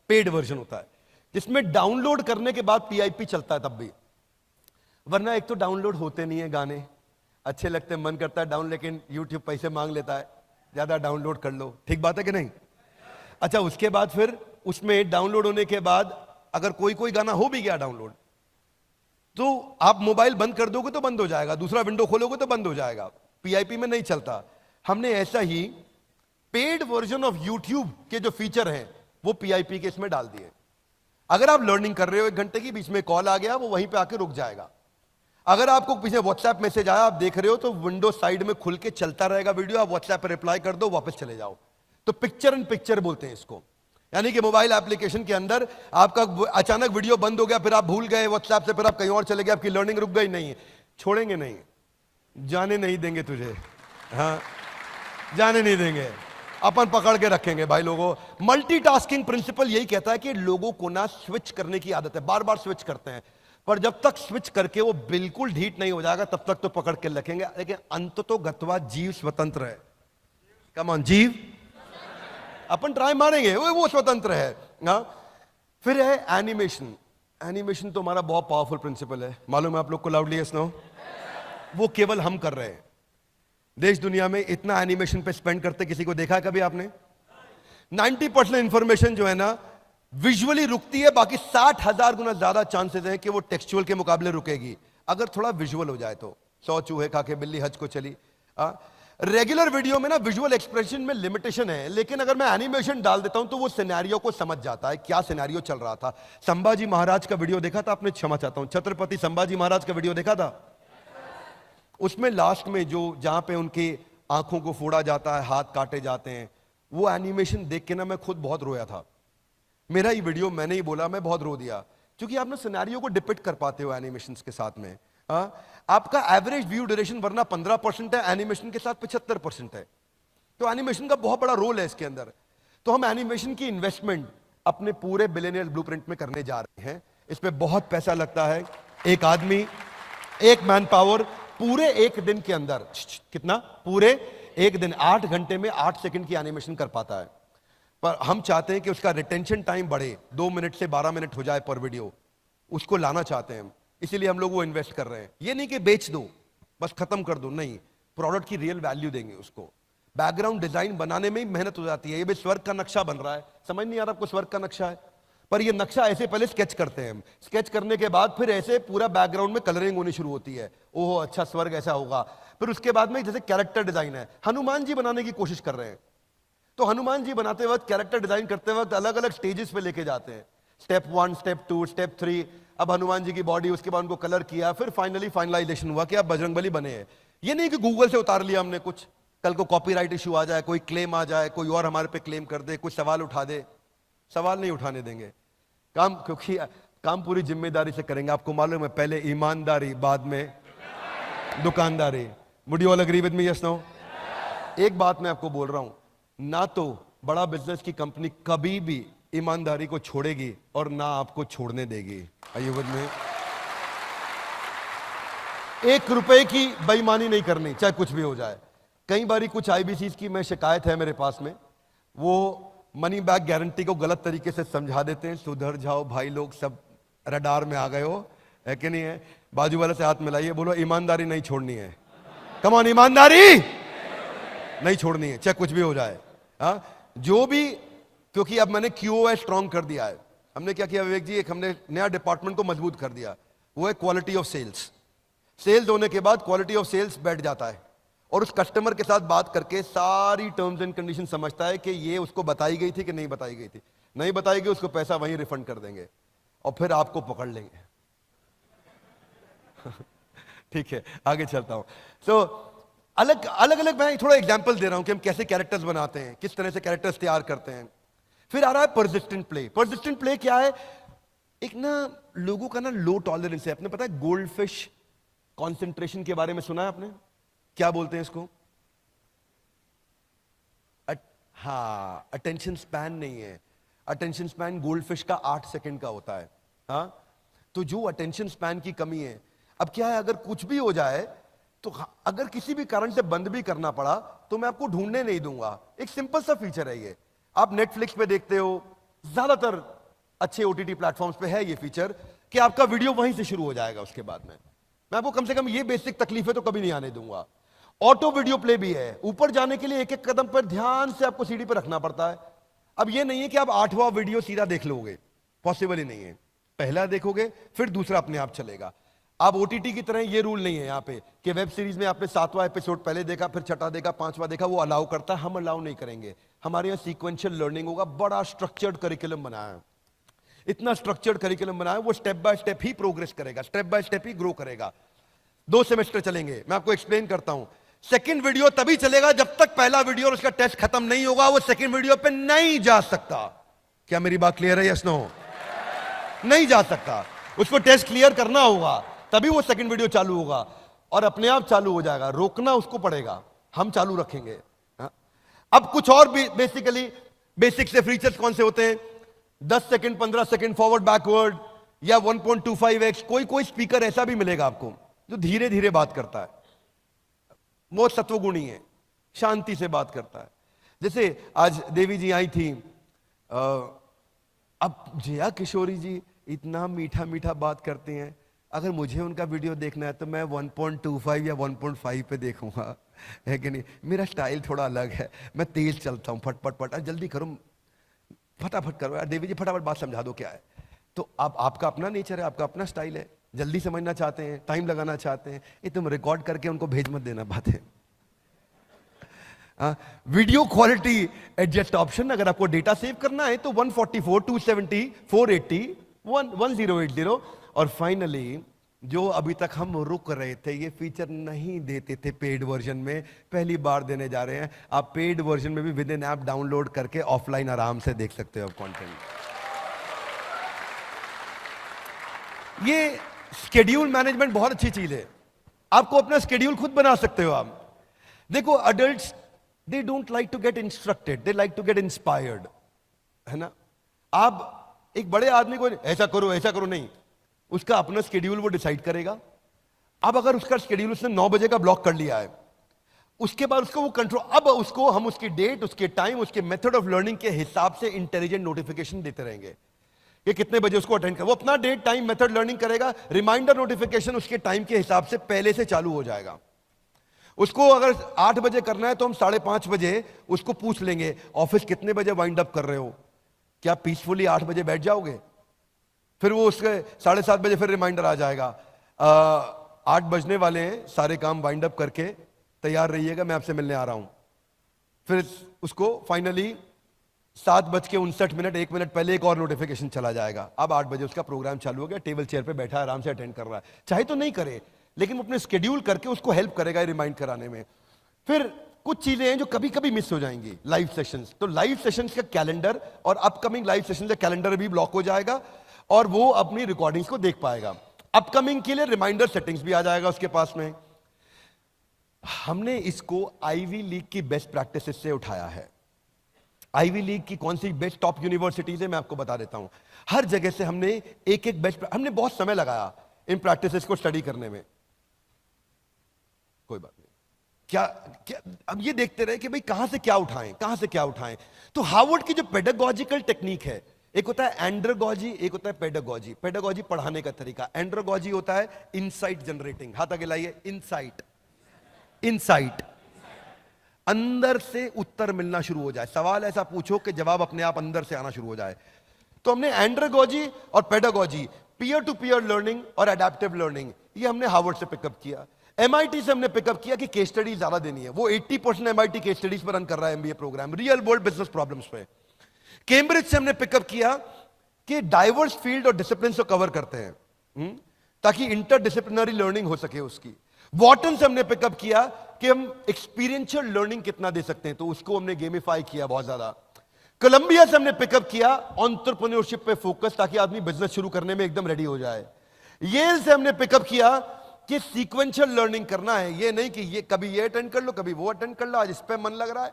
S1: पेड वर्जन होता है जिसमें डाउनलोड करने के बाद PIP चलता है तब भी, वरना एक तो डाउनलोड होते नहीं है गाने, अच्छे लगते हैं, मन करता है डाउन, लेकिन YouTube पैसे मांग लेता है, ज्यादा डाउनलोड कर लो, ठीक बात है कि नहीं। अच्छा उसके बाद फिर उसमें डाउनलोड होने के बाद अगर कोई कोई गाना हो भी गया डाउनलोड, तो आप मोबाइल बंद कर दोगे तो बंद हो जाएगा, दूसरा विंडो खोलोगे तो बंद हो जाएगा, PIP में नहीं चलता। हमने ऐसा ही पेड वर्जन ऑफ YouTube के जो फीचर हैं वो PIP के इसमें डाल दिए। अगर आप लर्निंग कर रहे हो 1 घंटे की, बीच में कॉल आ गया, वो वहीं पे आके रुक जाएगा। अगर आपको पीछे WhatsApp मैसेज आया, आप देख रहे हो, तो विंडो साइड में खुल के चलता रहेगा वीडियो, आप WhatsApp पे रिप्लाई कर दो, वापस चले जाओ। तो पिक्चर इन पिक्चर बोलते हैं इसको, यानी कि मोबाइल एप्लीकेशन के अंदर आपका अचानक वीडियो बंद हो गया, फिर आप भूल गए WhatsApp से, फिर आप कहीं और चले गए, आपकी लर्निंग रुक गई, नहीं छोड़ेंगे, नहीं जाने नहीं देंगे तुझे, हाँ जाने नहीं देंगे, अपन पकड़ के रखेंगे भाई लोगों। मल्टीटास्किंग प्रिंसिपल यही कहता है कि लोगों को ना स्विच करने की आदत है, बार बार स्विच करते हैं, पर जब तक स्विच करके वो बिल्कुल ढीठ नहीं हो जाएगा तब तक तो पकड़ के रखेंगे, लेकिन अंततो गत्वा जीव स्वतंत्र है। कम ऑन, जीव अपन ट्राई मारेंगे, वो स्वतंत्र है ना। फिर है एनिमेशन। एनिमेशन तो हमारा बहुत पावरफुल प्रिंसिपल है, मालूम है आप लोग को, लाउडली यस नो। वो केवल हम कर रहे हैं, देश दुनिया में इतना एनिमेशन पे स्पेंड करते किसी को देखा है कभी आपने? 90% इंफॉर्मेशन जो है ना विजुअली रुकती है, बाकी 60,000 गुना ज्यादा चांसेस हैं कि वो टेक्सचुअल के मुकाबले रुकेगी। अगर थोड़ा विजुअल हो जाए तो। 100 चूहे खा के बिल्ली हज को चली। रेगुलर वीडियो में ना विजुअल एक्सप्रेशन में लिमिटेशन है, लेकिन अगर मैं एनिमेशन डाल देता हूं तो वो सिनेरियो को समझ जाता है, क्या सिनेरियो चल रहा था। संभाजी महाराज का वीडियो देखा था आपने? क्षमा चाहता हूं, छत्रपति संभाजी महाराज का वीडियो देखा था? उसमें लास्ट में जो जहां पे उनकी आंखों को फोड़ा जाता है, हाथ काटे जाते हैं, वो एनिमेशन देख के ना मैं खुद बहुत रोया था। मेरा ही वीडियो, मैंने ही बोला, मैं बहुत रो दिया, क्योंकि आप ना सिनेरियो को डिपिक्ट कर पाते हो एनिमेशंस के साथ में। आपका एवरेज व्यू ड्यूरेशन वरना 15% है, एनिमेशन के साथ 75% है। तो एनिमेशन का बहुत बड़ा रोल है इसके अंदर। तो हम एनिमेशन की इन्वेस्टमेंट अपने पूरे बिलियनियर ब्लूप्रिंट में करने जा रहे हैं। इस पे बहुत पैसा लगता है। एक आदमी, एक मैन पावर पूरे एक दिन के अंदर कितना, पूरे एक दिन 8 घंटे में 8 सेकंड की एनिमेशन कर पाता है। पर हम चाहते हैं कि उसका रिटेंशन टाइम बढ़े, 2 मिनट से 12 मिनट हो जाए पर वीडियो, उसको लाना चाहते हैं हम, इसीलिए हम लोग वो इन्वेस्ट कर रहे हैं। ये नहीं कि बेच दो बस खत्म कर दो, नहीं, प्रोडक्ट की रियल वैल्यू देंगे उसको। बैकग्राउंड डिजाइन बनाने में ही मेहनत हो जाती है। ये भी स्वर्ग का नक्शा बन रहा है, समझ नहीं आ रहा आपको स्वर्ग का नक्शा है, पर ये नक्शा ऐसे पहले स्केच करते हैं हम, स्केच करने के बाद फिर ऐसे पूरा बैकग्राउंड में कलरिंग होनी शुरू होती है। ओहो अच्छा स्वर्ग ऐसा होगा। फिर उसके बाद में जैसे कैरेक्टर डिजाइन है, हनुमान जी बनाने की कोशिश कर रहे हैं, तो हनुमान जी बनाते वक्त, कैरेक्टर डिजाइन करते वक्त अलग अलग स्टेजेस पे लेके जाते हैं, स्टेप 1, स्टेप 2, स्टेप 3। अब हनुमान जी की बॉडी, उसके बाद उनको कलर किया, फिर फाइनली फाइनलाइजेशन हुआ कि अब बजरंगबली बने हैं। ये नहीं कि गूगल से उतार लिया हमने कुछ, कल को कॉपीराइट इशू आ जाए, कोई क्लेम आ जाए, कोई और हमारे पे क्लेम कर दे, कुछ सवाल उठा दे। सवाल नहीं उठाने देंगे काम, क्योंकि काम पूरी जिम्मेदारी से करेंगे। आपको मालूम है, पहले ईमानदारी, बाद में दुकानदारी। Would you all agree with me? Yes no? एक बात मैं आपको बोल रहा हूं, ना तो बड़ा बिजनेस की कंपनी कभी भी ईमानदारी को छोड़ेगी और ना आपको छोड़ने देगी। आइए विद मी? 1 रुपए की बेईमानी नहीं करनी, चाहे कुछ भी हो जाए। कई बारी कुछ आईबीसी की मैं शिकायत है मेरे पास में, वो मनी बैक गारंटी को गलत तरीके से समझा देते हैं। सुधर जाओ भाई लोग, सब रडार में आ गए हो, है कि नहीं है? बाजू वाले से हाथ मिलाइए, बोलो ईमानदारी नहीं छोड़नी है। कम ऑन, ईमानदारी नहीं छोड़नी है, चाहे कुछ भी हो जाए। जो भी, क्योंकि अब मैंने QoS स्ट्रॉन्ग कर दिया है। हमने क्या किया विवेक जी, एक हमने नया डिपार्टमेंट को मजबूत कर दिया, वो है क्वालिटी ऑफ सेल्स। सेल्स होने के बाद क्वालिटी ऑफ सेल्स बैठ जाता है और उस कस्टमर के साथ बात करके सारी टर्म्स एंड कंडीशन समझता है कि ये उसको बताई गई थी कि नहीं बताई गई थी। नहीं बताई गई, उसको पैसा वहीं रिफंड कर देंगे और फिर आपको पकड़ लेंगे। ठीक है, आगे चलता हूं। सो अलग अलग मैं थोड़ा एग्जांपल दे रहा हूं कि हम कैसे कैरेक्टर्स बनाते हैं, किस तरह से कैरेक्टर्स तैयार करते हैं। फिर आ रहा है परसिस्टेंट प्ले। परसिस्टेंट प्ले क्या है? एक ना लोगों का ना लो टॉलरेंस है। आपने पता है गोल्ड फिश कॉन्सेंट्रेशन के बारे में सुना है आपने? क्या बोलते हैं इसको? हाँ, अटेंशन स्पैन नहीं है। अटेंशन स्पैन गोल्ड फिश का 8 सेकंड का होता है। हाँ, तो जो अटेंशन स्पैन की कमी है, अब क्या है, अगर कुछ भी हो जाए तो अगर किसी भी कारण से बंद भी करना पड़ा तो मैं आपको ढूंढने नहीं दूंगा। एक सिंपल सा फीचर है ये। आप नेटफ्लिक्स पे देखते हो, ज्यादातर अच्छे ओटीटी प्लेटफॉर्म्स पे है ये फीचर कि आपका वीडियो वहीं से शुरू हो जाएगा। उसके बाद में मैं आपको कम से कम ये बेसिक तकलीफ है तो कभी नहीं आने दूंगा। ऑटो वीडियो प्ले भी है। ऊपर जाने के लिए एक एक कदम पर ध्यान से आपको सीढ़ी पर रखना पड़ता है। अब ये नहीं है कि आप 8वां वीडियो सीधा देख लोगे, पॉसिबल ही नहीं है। पहला देखोगे फिर दूसरा अपने आप चलेगा। आप ओटीटी की तरह ये रूल नहीं है यहाँ पे कि वेब सीरीज में आपने 7वां एपिसोड पहले देखा, फिर 6वां देखा, 5वां देखा, वो अलाउ करता है। हम अलाउ नहीं करेंगे। हमारे यहाँ सीक्वेंशियल लर्निंग होगा। बड़ा स्ट्रक्चर्ड करिकुलम बनाया है, इतना स्ट्रक्चर्ड करिकुलम बनाया, वो स्टेप बाय स्टेप ही प्रोग्रेस करेगा, स्टेप बाय स्टेप ही ग्रो करेगा। 2 सेमेस्टर चलेंगे। मैं आपको एक्सप्लेन करता हूं। सेकंड वीडियो तभी चलेगा जब तक पहला वीडियो और उसका टेस्ट खत्म नहीं होगा, वो सेकंड वीडियो पे नहीं जा सकता। क्या मेरी बात क्लियर है? Yes no? नहीं जा सकता। उसको टेस्ट क्लियर करना होगा, तभी वो सेकंड वीडियो चालू होगा और अपने आप चालू हो जाएगा। रोकना उसको पड़ेगा, हम चालू रखेंगे। अब कुछ और बेसिकली बेसिक से फीचर्स कौन से होते हैं? 10 सेकंड, 15 सेकंड फॉरवर्ड बैकवर्ड या 1.25x। कोई स्पीकर ऐसा भी मिलेगा आपको जो धीरे धीरे बात करता है, बहुत सत्वगुणी है, शांति से बात करता है। जैसे आज देवी जी आई थी, अब जया किशोरी जी इतना मीठा मीठा बात करते हैं। अगर मुझे उनका वीडियो देखना है तो मैं 1.25 या 1.5 पे देखूंगा, है कि नहीं? मेरा स्टाइल थोड़ा अलग है, मैं तेज चलता हूं, फटफट जल्दी करो, फटाफट करो यार, देवी जी फटाफट बात समझा दो क्या है। तो आपका अपना नेचर है, आपका अपना स्टाइल है। जल्दी समझना चाहते हैं, टाइम लगाना चाहते हैं, ये तुम रिकॉर्ड करके उनको भेज मत देना बातें। वीडियो क्वालिटी एडजस्ट ऑप्शन, अगर आपको डेटा सेव करना है तो 144, 270, 480, 1080। और फाइनली जो अभी तक हम रुक रहे थे, ये फीचर नहीं देते थे पेड वर्जन में, पहली बार देने जा रहे हैं। आप पेड वर्जन में भी विद इन ऐप डाउनलोड करके ऑफलाइन आराम से देख सकते हो कंटेंट। ये शेड्यूल मैनेजमेंट बहुत अच्छी चीज है, आपको अपना शेड्यूल खुद बना सकते हो आप। देखो adults they don't like to get instructed, they like to get inspired, है ना। आप एक बड़े आदमी को ऐसा करो नहीं, उसका अपना शेड्यूल वो डिसाइड करेगा। अब अगर उसका शेड्यूल उसने 9 बजे का ब्लॉक कर लिया है, उसके बाद उसको वो कंट्रोल, अब उसको हम उसकी डेट, उसके टाइम, उसके मेथड ऑफ लर्निंग के हिसाब से इंटेलिजेंट नोटिफिकेशन देते रहेंगे कि कितने बजे उसको अटेंड कर। वो अपना डेट, टाइम, मेथड लर्निंग करेगा, रिमाइंडर नोटिफिकेशन उसके टाइम के हिसाब से पहले से चालू हो जाएगा। उसको अगर 8 बजे करना है तो हम 5:30 बजे उसको पूछ लेंगे, ऑफिस कितने बजे वाइंड अप कर रहे हो, क्या पीसफुली 8 बजे बैठ जाओगे। फिर वो उसके 7:30 बजे फिर रिमाइंडर आ जाएगा, 8 बजने वाले हैं, सारे काम वाइंड अप करके तैयार रहिएगा, मैं आपसे मिलने आ रहा हूं। फिर उसको फाइनली 7:59, 1 मिनट पहले एक और नोटिफिकेशन चला जाएगा। अब 8 बजे उसका प्रोग्राम चालू हो गया, टेबल चेयर पे बैठा आराम से अटेंड कर रहा है। चाहे तो नहीं करे, लेकिन वो अपने स्केड्यूल करके उसको हेल्प करेगा रिमाइंड कराने में। फिर कुछ चीजें हैं जो कभी कभी मिस हो जाएंगी, लाइव सेशंस। तो लाइव सेशंस का कैलेंडर और अपकमिंग लाइव सेशंस का कैलेंडर भी ब्लॉक हो जाएगा और वो अपनी रिकॉर्डिंग्स को देख पाएगा। अपकमिंग के लिए रिमाइंडर सेटिंग्स भी आ जाएगा उसके पास में। हमने इसको आईवी लीग की बेस्ट प्रैक्टिसेस से उठाया है। आईवी लीग की कौन सी बेस्ट टॉप यूनिवर्सिटीज है मैं आपको बता देता हूं। हर जगह से हमने एक बेस्ट, हमने बहुत समय लगाया इन प्रैक्टिसेस को स्टडी करने में। कोई बात नहीं, क्या अब ये देखते रहे कि भाई कहां से क्या उठाएं। तो हार्वर्ड की जो पेडागॉजिकल टेक्निक है, एक होता है एंड्रोगॉजी, एक होता है पेडागॉजी। पेडागॉजी पढ़ाने का तरीका, एंड्रोगॉजी होता है इनसाइट जनरेटिंग। हाथ आगे लाइए, इनसाइट, अंदर से उत्तर मिलना शुरू हो जाए, सवाल ऐसा पूछो कि जवाब अपने आप अंदर से आना शुरू हो जाए। तो हमने एंड्रोगॉजी और pedagogy, peer to peer learning और एडेप्टिव लर्निंग, ये हमने हार्वर्ड से पिकअप किया। एमआईटी से हमने पिकअप किया कि केस स्टडी ज्यादा देनी है, वो 80% एमआईटी केस स्टडीज पर रन कर रहा है MBA program, real world business problems पे। कैम्ब्रिज से हमने पिकअप किया कि डाइवर्स फील्ड और डिसिप्लिन को कवर करते हैं ताकि इंटरडिसिप्लिनरी लर्निंग हो सके उसकी। वॉटन से हमने पिकअप किया कि हम एक्सपीरियंशियल लर्निंग कितना दे सकते हैं, तो उसको हमने गेमिफाई किया बहुत ज्यादा। कोलंबिया से हमने पिकअप किया एंटरप्रेन्योरशिप पे फोकस, ताकि आदमी बिजनेस शुरू करने में एकदम रेडी हो जाए। येल से हमने पिकअप किया कि सीक्वेंशियल लर्निंग करना है, ये नहीं कि ये कभी ये अटेंड कर लो कभी वो अटेंड कर लो, आज इस पे मन लग रहा है,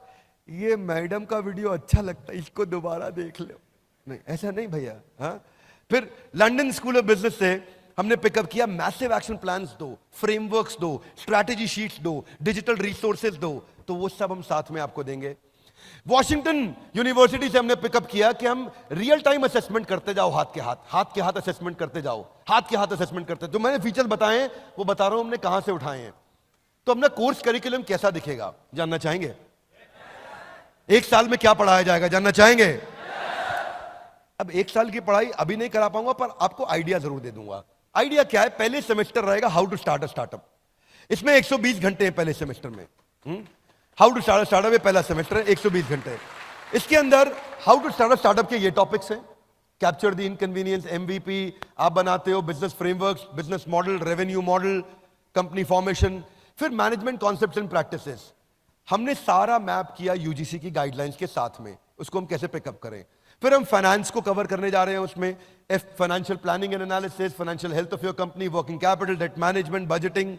S1: ये मैडम का वीडियो अच्छा लगता है इसको दोबारा देख लो, नहीं ऐसा नहीं भैया। हाँ, फिर लंदन स्कूल ऑफ बिजनेस से हमने पिकअप किया मैसिव एक्शन प्लान्स दो, फ्रेमवर्क्स दो, स्ट्रैटेजी शीट्स दो, डिजिटल रिसोर्सेज दो, तो वो सब हम साथ में आपको देंगे। वॉशिंगटन यूनिवर्सिटी से हमने पिकअप किया कि हम रियल टाइम असेसमेंट करते जाओ, हाथ के हाथ असेसमेंट करते जाओ, असेसमेंट करते। जो मैंने फीचर बताए वो बता रहा हूं हमने कहां से उठाए हैं। तो अपना कोर्स करिकुलम कैसा दिखेगा जानना चाहेंगे? 1 साल में क्या पढ़ाया जाएगा जानना चाहेंगे? अब 1 साल की पढ़ाई अभी नहीं करा पाऊंगा, पर आपको आइडिया जरूर दे दूंगा। आइडिया क्या है? पहले सेमेस्टर रहेगा how to start a startup. इसमें 120 घंटे हैं पहले सेमेस्टर में। How to start a startup ये पहला सेमेस्टर है, 120 घंटे। इसके अंदर how to start a startup के ये टॉपिक्स हैं। कैप्चर द इनकन्वीनियंस, एमवीपी आप बनाते हो, business frameworks, business model, revenue model, company formation, फिर मैनेजमेंट कॉन्सेप्ट्स एंड प्रैक्टिसेस। हमने सारा मैप किया यूजीसी की गाइडलाइंस के साथ में, उसको हम कैसे पिकअप करें। फिर हम फाइनेंस को कवर करने जा रहे हैं, उसमें financial planning and analysis, financial health of your company, working capital, debt management, budgeting.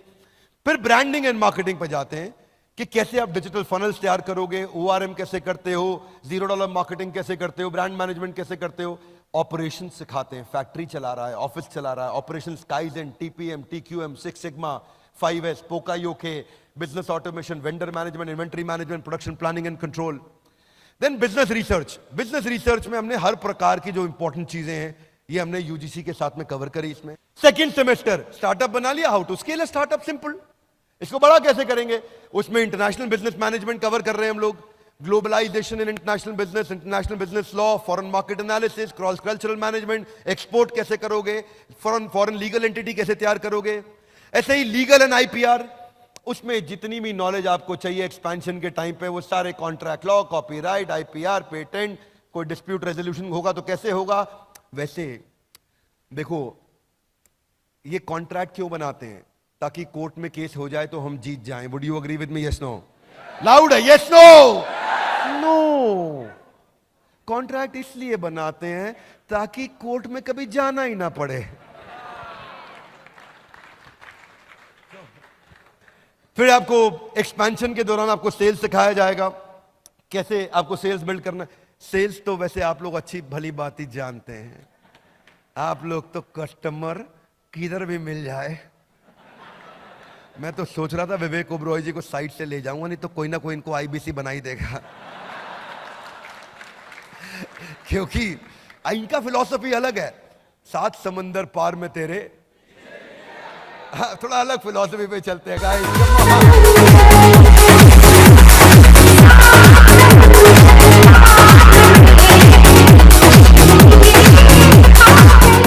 S1: फिर ब्रांडिंग एंड मार्केटिंग पे जाते हैं कि कैसे आप डिजिटल फनल्स तैयार करोगे, ओआरएम कैसे करते हो, $0 मार्केटिंग कैसे करते हो, ब्रांड मैनेजमेंट कैसे करते हो। ऑपरेशन सिखाते हैं, फैक्ट्री चला रहा है, ऑफिस चला रहा है, operations, kaizen, TPM, TQM, 6 sigma, 5S, poka yoke, business automation, vendor management, inventory management, production planning and control. Then business research. Business research में हमने हर प्रकार की जो इंपॉर्टेंट चीजें हैं ये हमने यूजीसी के साथ में कवर करी। इसमें सेकंड सेमेस्टर स्टार्टअप बना लिया, how to scale a startup, simple. इसको बड़ा कैसे करेंगे, उसमें इंटरनेशनल बिजनेस मैनेजमेंट कवर कर रहे हैं हम लोग, globalisation in international business law, foreign market analysis, cross cultural management, export कैसे करोगे, फॉरेन लीगल एंटिटी कैसे तैयार करोगे, ऐसे ही लीगल एंड आईपीआर, उसमें जितनी भी नॉलेज आपको चाहिए एक्सपेंशन के टाइम पे, वो सारे contract law, copyright, IPR, patent, कोई डिस्प्यूट रेजोल्यूशन होगा तो कैसे होगा। वैसे देखो, ये कॉन्ट्रैक्ट क्यों बनाते हैं? ताकि कोर्ट में केस हो जाए तो हम जीत जाएं। Would you agree with me? Yes no? Loud है, यस नो? नो। कॉन्ट्रैक्ट इसलिए बनाते हैं ताकि कोर्ट में कभी जाना ही ना पड़े। फिर आपको एक्सपेंशन के दौरान आपको सेल्स सिखाया जाएगा, कैसे आपको सेल्स बिल्ड करना। सेल्स तो वैसे आप लोग अच्छी भली बात ही जानते हैं, आप लोग तो कस्टमर किधर भी मिल जाए। मैं तो सोच रहा था विवेक ओबरॉय जी को साइड से ले जाऊंगा, नहीं तो कोई ना कोई इनको आईबीसी बना ही देगा। क्योंकि इनका फिलॉसफी अलग है, 7 समंदर पार में तेरे। हाँ, थोड़ा अलग फिलॉसफी पे चलते हैं गाइस।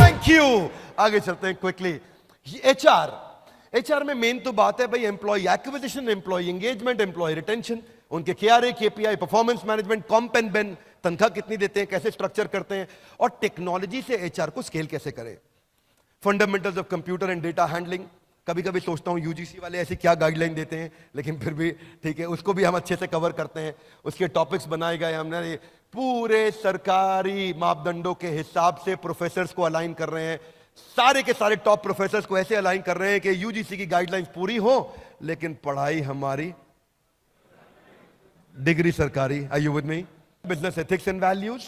S1: Thank you. आगे चलते हैं क्विकली। एचआर में मेन तो बात है भाई employ acquisition, employ engagement, employ retention, उनके KRA, KPI, performance management, comp and ben, तनख्वाह कितनी देते हैं, कैसे स्ट्रक्चर करते हैं, और टेक्नोलॉजी से एचआर को स्केल कैसे करें। Fundamentals of computer and data handling. कभी कभी सोचता हूं यूजीसी वाले ऐसी क्या गाइडलाइन देते हैं, लेकिन फिर भी ठीक है, उसको भी हम अच्छे से कवर करते हैं। उसके टॉपिक्स बनाए गए हमने, पूरे सरकारी मापदंडों के हिसाब से प्रोफेसर्स को अलाइन कर रहे हैं। सारे के सारे टॉप प्रोफेसर्स को ऐसे अलाइन कर रहे हैं कि यूजीसी की गाइडलाइंस पूरी हो, लेकिन पढ़ाई हमारी, डिग्री सरकारी। Are you with me? Business ethics and values.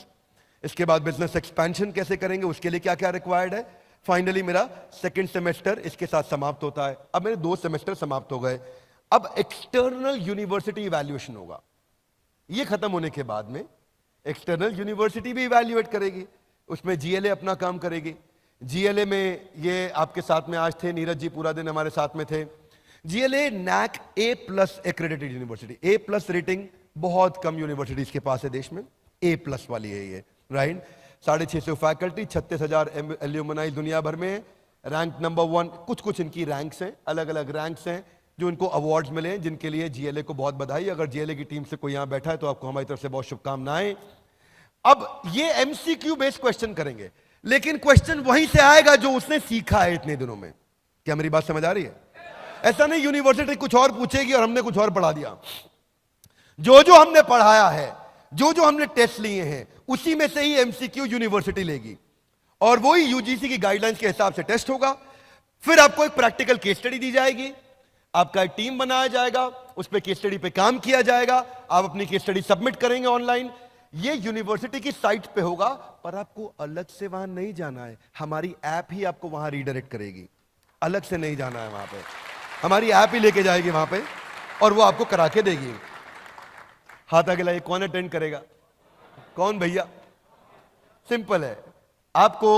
S1: इसके बाद बिजनेस एक्सपेंशन कैसे करेंगे, उसके लिए क्या क्या रिक्वायर्ड है। फाइनली मेरा सेकंड सेमेस्टर इसके साथ समाप्त होता है। अब मेरे 2 सेमेस्टर समाप्त हो गए। अब एक्सटर्नल यूनिवर्सिटी इवैल्यूएशन होगा। ये खत्म होने के बाद में एक्सटर्नल यूनिवर्सिटी भी इवैल्यूएट करेगी, उसमें जीएलए अपना काम करेगी। जीएलए में ये आपके साथ में आज थे, नीरज जी पूरा दिन हमारे साथ में थे। GLA NAAC A+ accredited university, A+ rating बहुत कम यूनिवर्सिटीज के पास है देश में, A+ वाली है ये, राइट। 650 फैकल्टी, 36,000 एल्यूमनाई दुनिया भर में, रैंक नंबर 1। कुछ इनकी रैंक्स हैं, अलग अलग रैंक्स हैं जो इनको अवार्ड्स मिले हैं, जिनके लिए जीएलए को बहुत बधाई। अगर जीएलए की टीम से कोई यहां बैठा है तो आपको हमारी तरफ से बहुत शुभकामनाएं। अब ये एमसीक्यू बेस्ड क्वेश्चन करेंगे, लेकिन क्वेश्चन वहीं से आएगा जो उसने सीखा है इतने दिनों में। क्या मेरी बात समझ आ रही है? ऐसा नहीं यूनिवर्सिटी कुछ और पूछेगी और हमने कुछ और पढ़ा दिया। जो हमने पढ़ाया है, जो हमने टेस्ट लिए हैं, उसी में से ही एमसीक्यू यूनिवर्सिटी लेगी, और वही यूजीसी की गाइडलाइंस के हिसाब से टेस्ट होगा। फिर आपको एक प्रैक्टिकल केस स्टडी दी जाएगी, आपका एक टीम बनाया जाएगा, उस पर केस स्टडी पे काम किया जाएगा, आप अपनी केस स्टडी सबमिट करेंगे ऑनलाइन। ये यूनिवर्सिटी की साइट पे होगा, पर आपको अलग से वहां नहीं जाना है, हमारी ऐप ही आपको वहां रीडायरेक्ट करेगी। अलग से नहीं जाना है वहां पे, हमारी ऐप ही लेके जाएगी वहां पे, और वो आपको करा के देगी। हाथ आगे लाइए, कौन अटेंड करेगा? कौन भैया? सिंपल है, आपको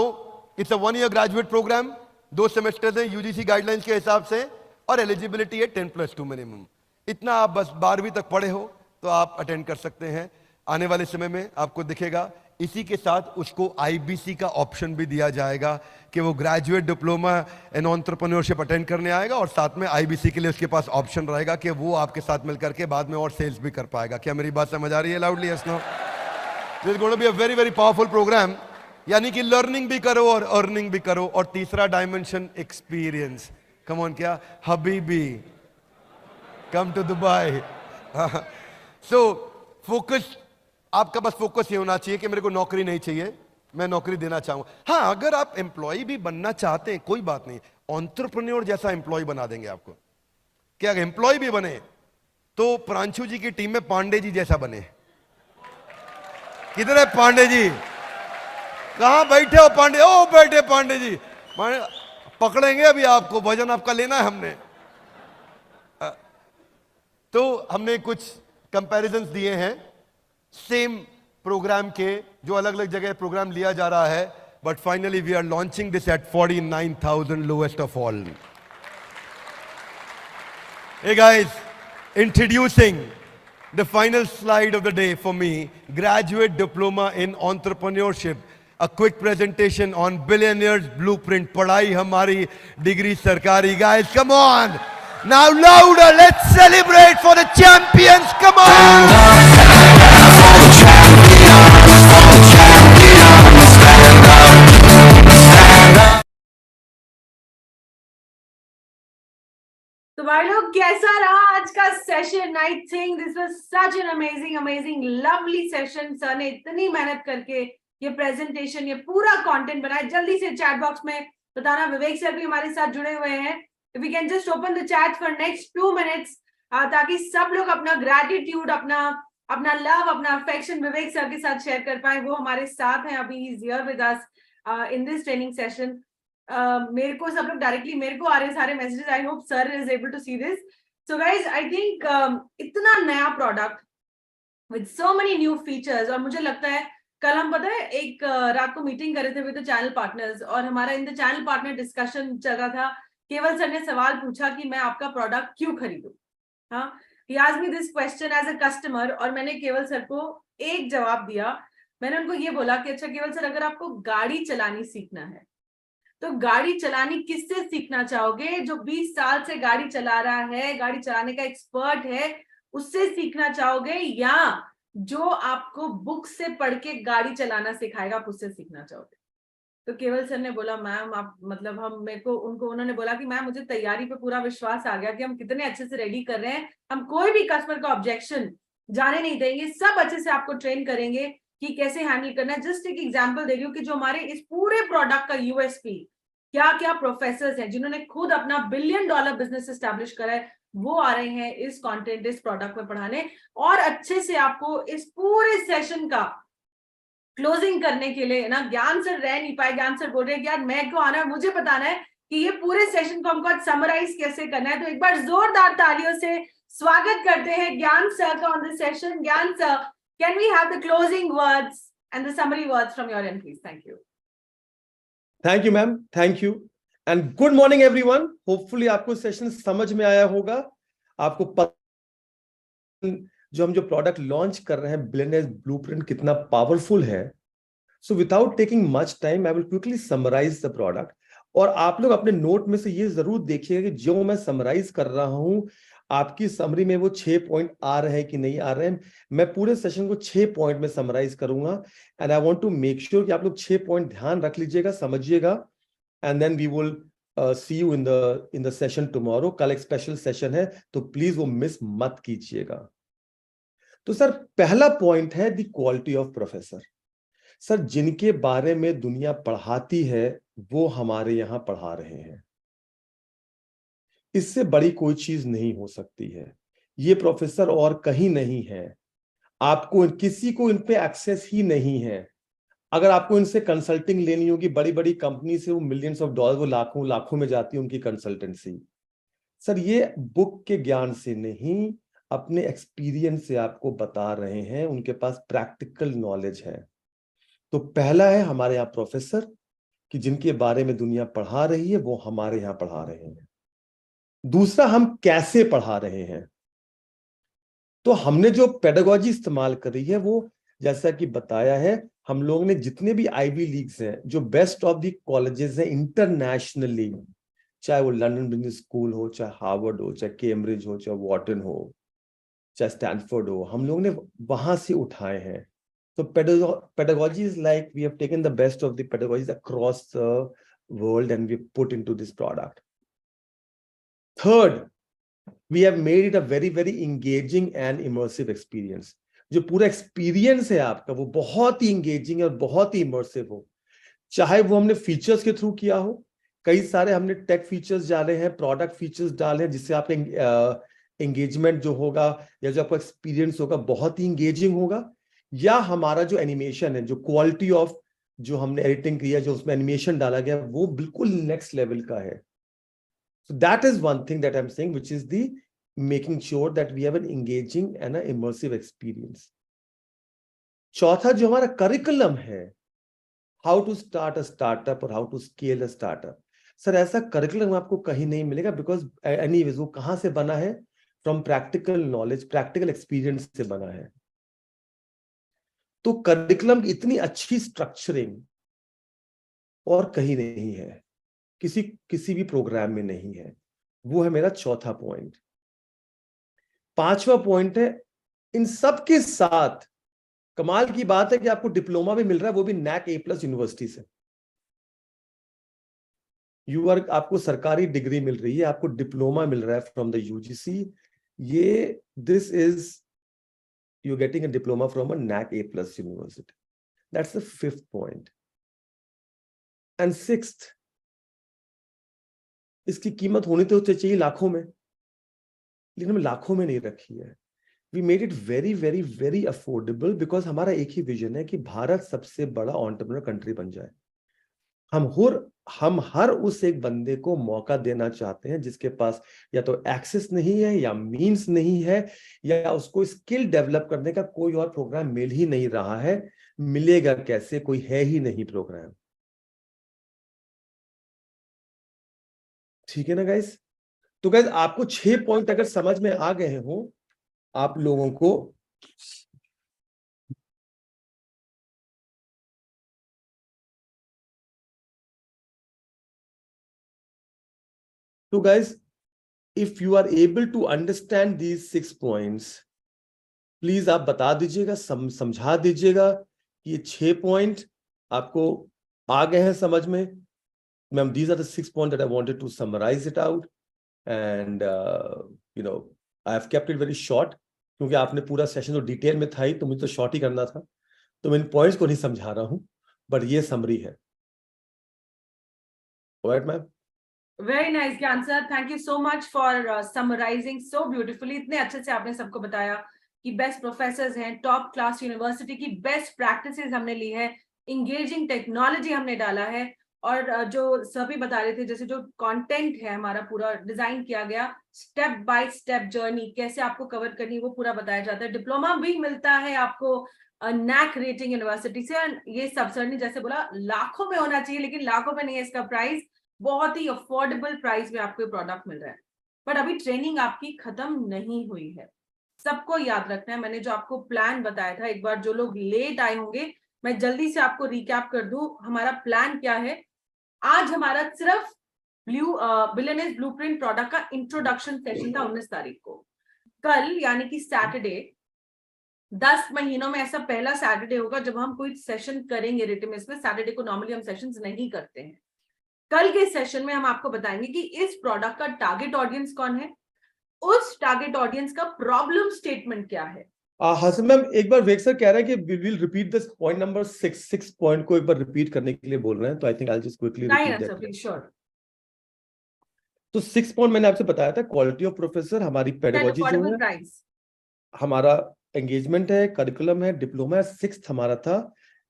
S1: it's a 1 year graduate program, 2 semester है यूजीसी गाइडलाइंस के हिसाब से, और एलिजिबिलिटी है 10+2 मिनिमम। इतना आप बस 12वीं तक पढ़े हो तो आप अटेंड कर सकते हैं। आने वाले समय में आपको दिखेगा, इसी के साथ उसको आईबीसी का ऑप्शन भी दिया जाएगा कि वो graduate diploma in entrepreneurship attend करने आएगा, और साथ में आईबीसी के लिए उसके पास ऑप्शन रहेगा कि वो आपके साथ मिलकर के बाद में और सेल्स भी कर पाएगा। क्या मेरी बात समझ आ रही है? Loudly yes no? This is going to be a very very powerful program, यानी कि लर्निंग भी करो और अर्निंग भी करो। और तीसरा डायमेंशन एक्सपीरियंस। कम ऑन, क्या हबीबी, come to Dubai. So focus, आपका बस फोकस ये होना चाहिए कि मेरे को नौकरी नहीं चाहिए, मैं नौकरी देना चाहूंगा। हाँ, अगर आप एम्प्लॉय भी बनना चाहते हैं कोई बात नहीं, एंटरप्रेन्योर जैसा एम्प्लॉय बना देंगे आपको। क्या अगर एम्प्लॉय भी बने तो प्रांशु जी की टीम में पांडे जी जैसा बने। किधर है पांडे जी? कहां बैठे हो पांडे? ओ बैठे पांडे जी, पकड़ेंगे अभी आपको, वजन आपका लेना है हमने। तो हमने कुछ कंपैरिजंस दिए हैं सेम प्रोग्राम के, जो अलग अलग जगह प्रोग्राम लिया जा रहा है, but finally we are launching this at 49,000 lowest of all. Hey guys, introducing The final slide of the day for me, graduate diploma in entrepreneurship. A quick presentation on Billionaires Blueprint. Padhai hamari, degree sarkari. Guys, come on. Now louder, let's celebrate for the champions. Come on.
S3: तो भाई लोग कैसा रहा आज का session? I think this was such an amazing lovely session. Sir ने इतनी मेहनत करके ये प्रेजेंटेशन, ये पूरा कंटेंट बनाया। जल्दी से चैट बॉक्स में बताना, विवेक सर भी हमारे साथ जुड़े हुए हैं। If we can just open the chat for next 2 minutes, ताकि सब लोग अपना ग्रेटिट्यूड, अपना लव, अपना अफेक्शन विवेक सर के साथ शेयर कर पाए। वो हमारे साथ हैं अभी, he is here with us in this training session. मेरे को सब लोग डायरेक्टली मेरे को आ रहे सारे messages. I hope sir is able to see this. So guys, I think इतना नया product with so many new features, और मुझे लगता है कल हम पता है एक रात को मीटिंग कर रहे थे विद द चैनल पार्टनर्स, और हमारा in the channel partner discussion चल रहा था। केवल सर ने सवाल पूछा कि मैं आपका प्रोडक्ट क्यों खरीदूं। हाँ, he asked me this question as a customer, और मैंने केवल सर को एक जवाब दिया। मैंने उनको ये बोला कि अच्छा केवल सर, अगर आपको गाड़ी चलानी सीखना है तो गाड़ी चलानी किससे सीखना चाहोगे? जो 20 साल से गाड़ी चला रहा है, गाड़ी चलाने का एक्सपर्ट है, उससे सीखना चाहोगे, या जो आपको बुक से पढ़ के गाड़ी चलाना सिखाएगा आप उससे सीखना चाहोगे? तो केवल सर ने बोला मैम आप मतलब हम मेरे को उनको उन्होंने बोला कि मैम मुझे तैयारी पे पूरा विश्वास आ गया कि हम कितने अच्छे से रेडी कर रहे हैं। हम कोई भी कस्टमर का ऑब्जेक्शन जाने नहीं देंगे, सब अच्छे से आपको ट्रेन करेंगे कि कैसे हैंडल करना है। जस्ट एक एग्जांपल दे रही हूँ कि जो हमारे इस पूरे प्रोडक्ट का यूएसपी, क्या क्या प्रोफेसर्स हैं जिन्होंने खुद अपना $1 बिलियन बिजनेस एस्टैब्लिश करा है, वो आ रहे हैं इस कंटेंट, इस प्रोडक्ट में पढ़ाने, और अच्छे से आपको इस पूरे सेशन का क्लोजिंग करने के लिए ना। ज्ञान सर रह नहीं पाए, ज्ञान सर बोल रहे हैं यार मेरे को आना है, मुझे बताना है कि ये पूरे सेशन को हमको आज समराइज कैसे करना है। तो एक बार जोरदार तालियों से स्वागत करते हैं ज्ञान सर का on the session. Gyan sir, can we have the closing words and the summary words from your end please? Thank you.
S4: Thank you ma'am, thank you and good morning everyone. Hopefully आपको session समझ में आया होगा। आपको जो हम जो product launch कर रहे हैं बिलियनियर्स ब्लूप्रिंट कितना पावरफुल है। So without taking much time I will quickly summarise the product, और आप लोग अपने नोट में से ये जरूर देखिएगा कि जो मैं समराइज कर रहा हूं आपकी समरी में वो 6 पॉइंट आ रहे हैं कि नहीं आ रहे हैं। मैं पूरे सेशन को 6 पॉइंट में समराइज करूंगा and I want to make sure कि आप लोग 6 पॉइंट ध्यान रख लीजिएगा, समझिएगा, and then we will see you in the session tomorrow. कल एक स्पेशल सेशन है तो प्लीज वो मिस मत कीजिएगा। तो सर पहला पॉइंट है the quality of professor. Sir जिनके बारे में दुनिया पढ़ाती है वो हमारे यहां पढ़ा रहे हैं, इससे बड़ी कोई चीज नहीं हो सकती है। ये प्रोफेसर और कहीं नहीं है, आपको किसी को इन पे एक्सेस ही नहीं है। अगर आपको इनसे कंसल्टिंग लेनी होगी बड़ी बड़ी कंपनी से, वो मिलियंस ऑफ डॉलर, वो लाखों में जाती है उनकी कंसल्टेंसी। सर ये बुक के ज्ञान से नहीं, अपने एक्सपीरियंस से आपको बता रहे हैं, उनके पास प्रैक्टिकल नॉलेज है। तो पहला है हमारे यहाँ प्रोफेसर कि जिनके बारे में दुनिया पढ़ा रही है वो हमारे यहाँ पढ़ा रहे हैं। दूसरा, हम कैसे पढ़ा रहे हैं। तो हमने जो पेडागोजी इस्तेमाल करी है वो जैसा कि बताया है, हम लोगों ने जितने भी आईवी लीग्स हैं, जो बेस्ट ऑफ द कॉलेजेस हैं इंटरनेशनली, चाहे वो लंदन बिजनेस स्कूल हो, चाहे हार्वर्ड हो, चाहे कैम्ब्रिज हो, चाहे वॉटन हो, चाहे स्टैनफोर्ड हो, हम लोगों ने वहां से उठाए हैं। तो pedagogy is like we have taken the best of the pedagogies across the world and we put into this product. Third, we have made it a very very engaging and immersive experience. जो पूरा experience है आपका वो बहुत ही engaging है और बहुत ही immersive हो, चाहे वो हमने फीचर्स के थ्रू किया हो। कई सारे हमने टेक फीचर्स डाले हैं, प्रोडक्ट फीचर्स डाले हैं, जिससे आपका एंगेजमेंट जो होगा या जो आपका एक्सपीरियंस होगा बहुत ही इंगेजिंग होगा। या हमारा जो एनिमेशन है, जो क्वालिटी ऑफ जो हमने एडिटिंग किया, जो उसमें एनिमेशन डाला गया, वो बिल्कुल नेक्स्ट लेवल का है। So that is one thing that I am saying, which is the making sure that we have an engaging and an immersive experience. चौथा जो हमारा करिकुलम है, how to start a startup और how to scale a startup. Sir ऐसा curriculum आपको कहीं नहीं मिलेगा, बिकॉज एनीवेज वो कहां से बना है, from practical knowledge, practical experience से बना है। तो करिकुलम की इतनी अच्छी स्ट्रक्चरिंग और कहीं नहीं है, किसी भी प्रोग्राम में नहीं है। वो है मेरा चौथा पॉइंट। पांचवा पॉइंट है, इन सब के साथ कमाल की बात है कि आपको डिप्लोमा भी मिल रहा है, वो भी NAC A+ यूनिवर्सिटी से। आपको सरकारी डिग्री मिल रही है, आपको डिप्लोमा मिल रहा है फ्रॉम द UGC। ये this is you're getting a diploma from a NAC A+ university. That's the 5th point. And 6th, इसकी कीमत होनी तो चाहिए लाखों में, लेकिन हमने लाखों में नहीं रखी है। We made it very very very affordable because हमारा एक ही विजन है कि भारत सबसे बड़ा एंटरप्रेन्योर कंट्री बन जाए। हम हर उस एक बंदे को मौका देना चाहते हैं जिसके पास या तो एक्सेस नहीं है, या मींस नहीं है, या उसको स्किल डेवलप करने का कोई और प्रोग्राम मिल ही नहीं रहा है। मिलेगा कैसे, कोई है ही नहीं प्रोग्राम। ठीक है ना गाइस? तो गाइस आपको 6 पॉइंट अगर समझ में आ गए हो आप लोगों को, तो guys if you are able to understand these 6 points, please आप बता दीजिएगा, समझा दीजिएगा कि ये 6 पॉइंट आपको आ गए हैं समझ में। Ma'am, these are the 6 points that I wanted to summarize it out, and I have kept it very short, क्योंकि आपने पूरा सेशन तो डिटेल में था ही, तो मुझे तो शॉर्ट ही करना था, तो मैं इन पॉइंट्स को नहीं समझा रहा हूं, बट ये समरी है। Alright ma'am?
S3: Very nice, Gyan sir. Thank you so much for summarizing so beautifully. इतने अच्छे से आपने सबको बताया कि बेस्ट प्रोफेसर्स हैं, टॉप क्लास यूनिवर्सिटी की बेस्ट प्रैक्टिसेस हमने ली है, इंगेजिंग टेक्नोलॉजी हमने डाला है, और जो सभी बता रहे थे, जैसे जो कंटेंट है हमारा पूरा डिजाइन किया गया, स्टेप बाय स्टेप जर्नी कैसे आपको कवर करनी वो पूरा बताया जाता है। डिप्लोमा भी मिलता है आपको NAC रेटिंग यूनिवर्सिटी से। ये सब सर ने जैसे बोला लाखों में होना चाहिए, लेकिन लाखों में नहीं है इसका प्राइस, बहुत ही अफोर्डेबल प्राइस में आपको प्रोडक्ट मिल रहा है। बट अभी ट्रेनिंग आपकी खत्म नहीं हुई है, सबको याद रखना है। मैंने जो आपको प्लान बताया था, एक बार जो लोग लेट आए होंगे मैं जल्दी से आपको रिकैप कर दूं हमारा प्लान क्या है। आज हमारा सिर्फ बिलियनियर्स ब्लूप्रिंट प्रोडक्ट का इंट्रोडक्शन सेशन था 19 तारीख को। कल यानी कि सैटरडे, 10 महीनों में ऐसा पहला सैटरडे होगा जब हम कोई सेशन करेंगे रिटिमिस में। सैटरडे को नॉर्मली हम सेशंस नहीं करते हैं। कल के सेशन में हम आपको बताएंगे कि इस प्रोडक्ट का टारगेट ऑडियंस कौन है, उस टारगेट ऑडियंस का प्रॉब्लम स्टेटमेंट क्या है।
S4: हसन मैम, एक बार वेग सर कह रहे हैं कि we will repeat this point number 6 point को एक बार रिपीट करने के लिए बोल रहे हैं, तो I think I will just quickly repeat that.
S3: Please sure.
S4: तो 6 पॉइंट मैंने आपसे बताया था, क्वालिटी ऑफ प्रोफेसर, हमारी पेडागोजी जो है,
S3: प्राइस,
S4: हमारा एंगेजमेंट है, करिकुलम है, डिप्लोमा है। 6th हमारा था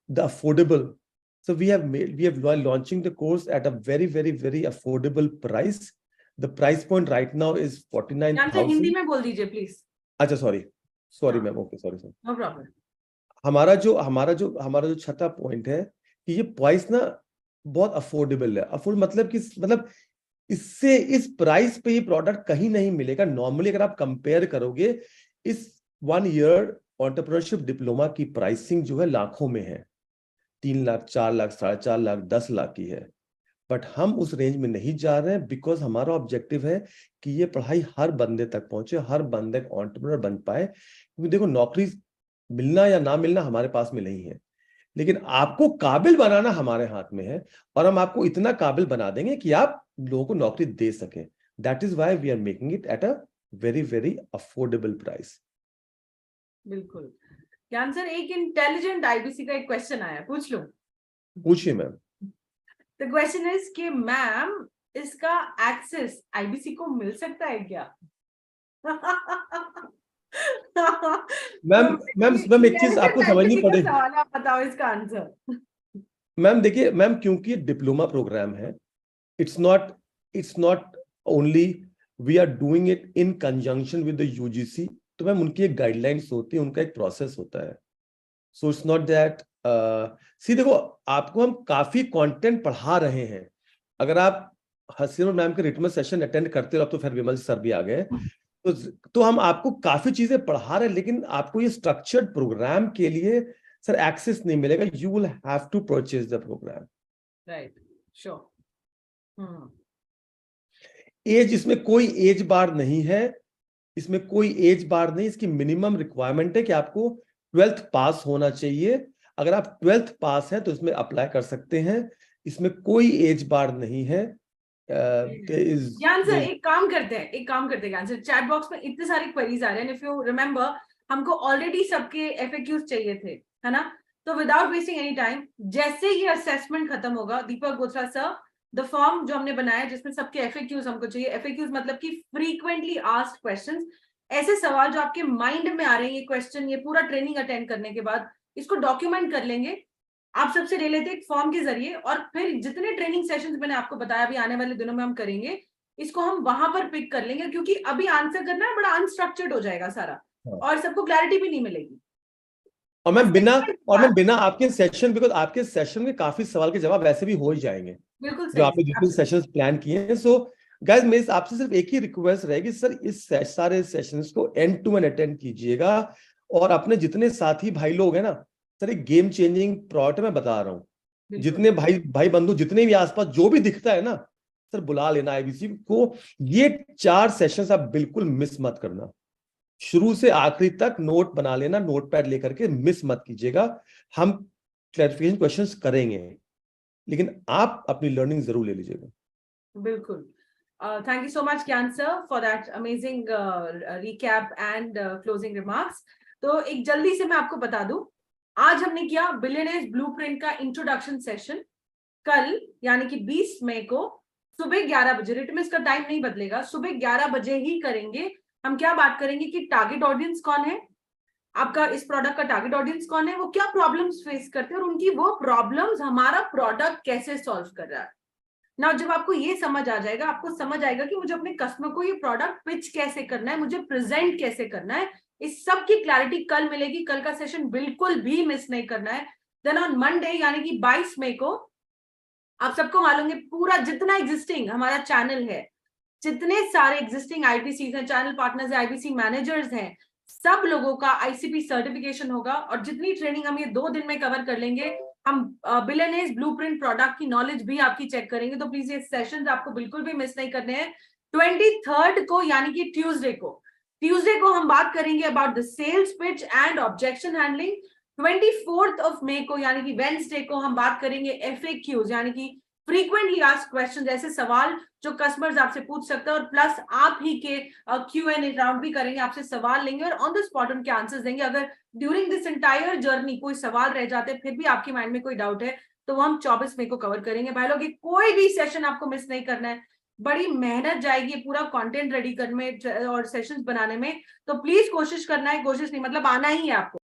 S4: the affordable. So we have launching the course at a very very very affordable price. The price point right now is 49,000.
S3: Hindi में बोल दीजिए प्लीज।
S4: अच्छा, sorry ma'am, okay, sorry sir.
S3: No problem.
S4: हमारा जो छठा पॉइंट है कि ये प्राइस ना बहुत अफोर्डेबल है। मतलब इससे, इस प्राइस पे ये प्रोडक्ट कहीं नहीं मिलेगा नॉर्मली। अगर आप कंपेयर करोगे, इस 1 ईयर एंटरप्रेन्योरशिप डिप्लोमा की प्राइसिंग जो है लाखों में है, 3 लाख, 4 लाख, 4.5 लाख, 10 लाख की है। बट हम उस रेंज में नहीं जा रहे हैं, बिकॉज हमारा ऑब्जेक्टिव है कि ये पढ़ाई हर बंदे तक पहुंचे, हर बंदे एंटरप्रेन्योर बन पाए। क्योंकि देखो, नौकरी मिलना या ना मिलना हमारे पास में नहीं है, लेकिन आपको काबिल बनाना हमारे हाथ में है, और हम आपको इतना काबिल बना देंगे कि आप लोगों को नौकरी दे सकें। That is why we are making it at a very very affordable price.
S3: बिल्कुल। ज्ञान सर, एक इंटेलिजेंट आईबीसी का एक क्वेश्चन आया, पूछ लूं?
S4: पूछिए मैम।
S3: द क्वेश्चन इज कि मैम, इसका एक्सेस आईबीसी को मिल सकता है क्या?
S4: मैम एक चीज आपको समझनी पड़ेगी।
S3: सवाल, आप बताओ इसका आंसर।
S4: मैम देखिए मैम, क्योंकि डिप्लोमा प्रोग्राम है, it's not only we are doing it in conjunction with the UGC. तो मैम उनकी एक गाइडलाइंस होती है, उनका एक प्रोसेस होता है। सो इट्स नॉट दैट सी, देखो आपको हम काफी कंटेंट पढ़ा रहे हैं। अगर आप हसीन मैम के रिटर्न सेशन अटेंड करते हो, अब तो फिर विमल सर भी आ गए, तो हम आपको काफी चीजें पढ़ा रहे हैं, लेकिन आपको ये स्ट्रक्चर्ड प्रोग्राम के लिए सर एक्सेस नहीं मिलेगा. You will have to purchase the program.
S3: Right, sure.
S4: Age, इसमें कोई एज बार नहीं है. इसमें कोई एज बार नहीं. इसकी मिनिमम रिक्वायरमेंट है कि आपको 12th पास होना चाहिए. अगर आप 12th पास हैं तो इसमें अप्लाई कर सकते हैं. इसमें कोई एज बार नहीं है.
S3: ज्ञान सर, एक काम करते हैं ज्ञान सर, चैट बॉक्स में इतने सारे क्वेरीज आ रहे हैं. इफ यू रिमेंबर, हमको ऑलरेडी सबके एफएक्यूज चाहिए थे, है ना? तो विदाउट वेस्टिंग एनी टाइम, जैसे ये असेसमेंट खत्म होगा, दीपक बोथरा सर, द फॉर्म जो हमने बनाया जिसमें सबके एफएक्यूज हमको चाहिए. एफएक्यूज मतलब कि फ्रीक्वेंटली आस्क्ड क्वेश्चंस, ऐसे सवाल जो आपके माइंड में आ रहे हैं, ये क्वेश्चन, ये पूरा ट्रेनिंग अटेंड करने के बाद इसको डॉक्यूमेंट कर लेंगे. आप सबसे ले लेते एक फॉर्म के जरिए, और फिर जितने ट्रेनिंग सेशंस मैंने आपको बताया अभी आने वाले दिनों में हम करेंगे, इसको हम वहां पर पिक कर लेंगे, क्योंकि अभी आंसर करना है बड़ा अनस्ट्रक्चर्ड हो जाएगा सारा, और सबको क्लैरिटी भी नहीं मिलेगी.
S4: और मैं बिना आपके सेशन, बिकॉज आपके सेशन में काफी सवाल के जवाब वैसे भी हो ही जाएंगे
S3: बिल्कुल
S4: जो आपने जितने सेशंस प्लान किए हैं. सो गाइस, मेरी आपसे सिर्फ एक ही रिक्वेस्ट रहेगी सर, इस सारे सेशंस को एंड टू एंड अटेंड कीजिएगा. और अपने जितने साथी भाई लोग हैं ना सर, एक गेम चेंजिंग प्रोडक्ट मैं बता रहा हूँ. जितने भाई बंधु जितने भी आसपास जो भी दिखता है ना सर, बुला लेना आईबीसी को. ये 4 सेशंस आप बिल्कुल मिस मत करना. शुरू से आखिरी तक नोट बना लेना, नोटपैड लेकर के मिस मत कीजिएगा. हम क्लैरिफिकेशन क्वेश्चंस करेंगे, लेकिन आप अपनी लर्निंग जरूर ले लीजिएगा.
S3: बिल्कुल. थैंक यू सो मच ज्ञान sir for that amazing recap and closing remarks. तो एक जल्दी से मैं आपको बता दूं, आज हमने किया बिलियनेयर्स ब्लूप्रिंट का इंट्रोडक्शन सेशन. कल यानी कि 20 मई को सुबह 11 बजे, रिट में इसका टाइम नहीं बदलेगा, सुबह 11 बजे ही करेंगे. हम क्या बात करेंगे कि टारगेट ऑडियंस कौन है, आपका इस प्रोडक्ट का टारगेट ऑडियंस कौन है, वो क्या प्रॉब्लम्स फेस करते हैं, और उनकी वो प्रॉब्लम्स हमारा प्रोडक्ट कैसे सॉल्व कर रहा है ना. जब आपको ये समझ आ जाएगा, आपको समझ आएगा कि मुझे अपने कस्टमर को ये प्रोडक्ट पिच कैसे करना है, मुझे प्रेजेंट कैसे करना है, इस सब की क्लैरिटी कल मिलेगी. कल का सेशन बिल्कुल भी मिस नहीं करना है. देन ऑन मंडे यानी कि 22 मई को, आप सबको मालूम है पूरा जितना एग्जिस्टिंग हमारा चैनल है, जितने सारे एग्जिस्टिंग आईबीसी हैं, चैनल पार्टनर्स हैं, आईबीसी मैनेजर्स हैं, सब लोगों का आईसीपी सर्टिफिकेशन होगा. और जितनी ट्रेनिंग हम ये 2 दिन में कवर कर लेंगे, हम बिलियनेयर्स ब्लूप्रिंट प्रोडक्ट की नॉलेज भी आपकी चेक करेंगे. तो प्लीज ये सेशंस आपको बिल्कुल भी मिस नहीं करने हैं. 23rd को यानी कि ट्यूसडे को हम बात करेंगे about the sales pitch and objection handling. 24th of May को यानी कि वेडनेसडे को हम बात करेंगे एफएक्यूज यानी कि फ्रीक्वेंटली आस्क्ड क्वेश्चंस, ऐसे सवाल जो कस्टमर्स आपसे पूछ सकते हैं, और प्लस आप ही के Q&A राउंड भी करेंगे, आपसे सवाल लेंगे और ऑन द स्पॉट उनके आंसर्स देंगे. अगर ड्यूरिंग दिस एंटायर जर्नी कोई सवाल रह जाते हैं, फिर भी आपके माइंड में कोई डाउट है, तो वो हम 24 मई को कवर करेंगे. भाई लोग, कोई भी सेशन आपको मिस नहीं करना है. बड़ी मेहनत जाएगी पूरा कंटेंट रेडी करने में और सेशंस बनाने में, तो प्लीज कोशिश करना है. कोशिश नहीं मतलब आना ही है आपको.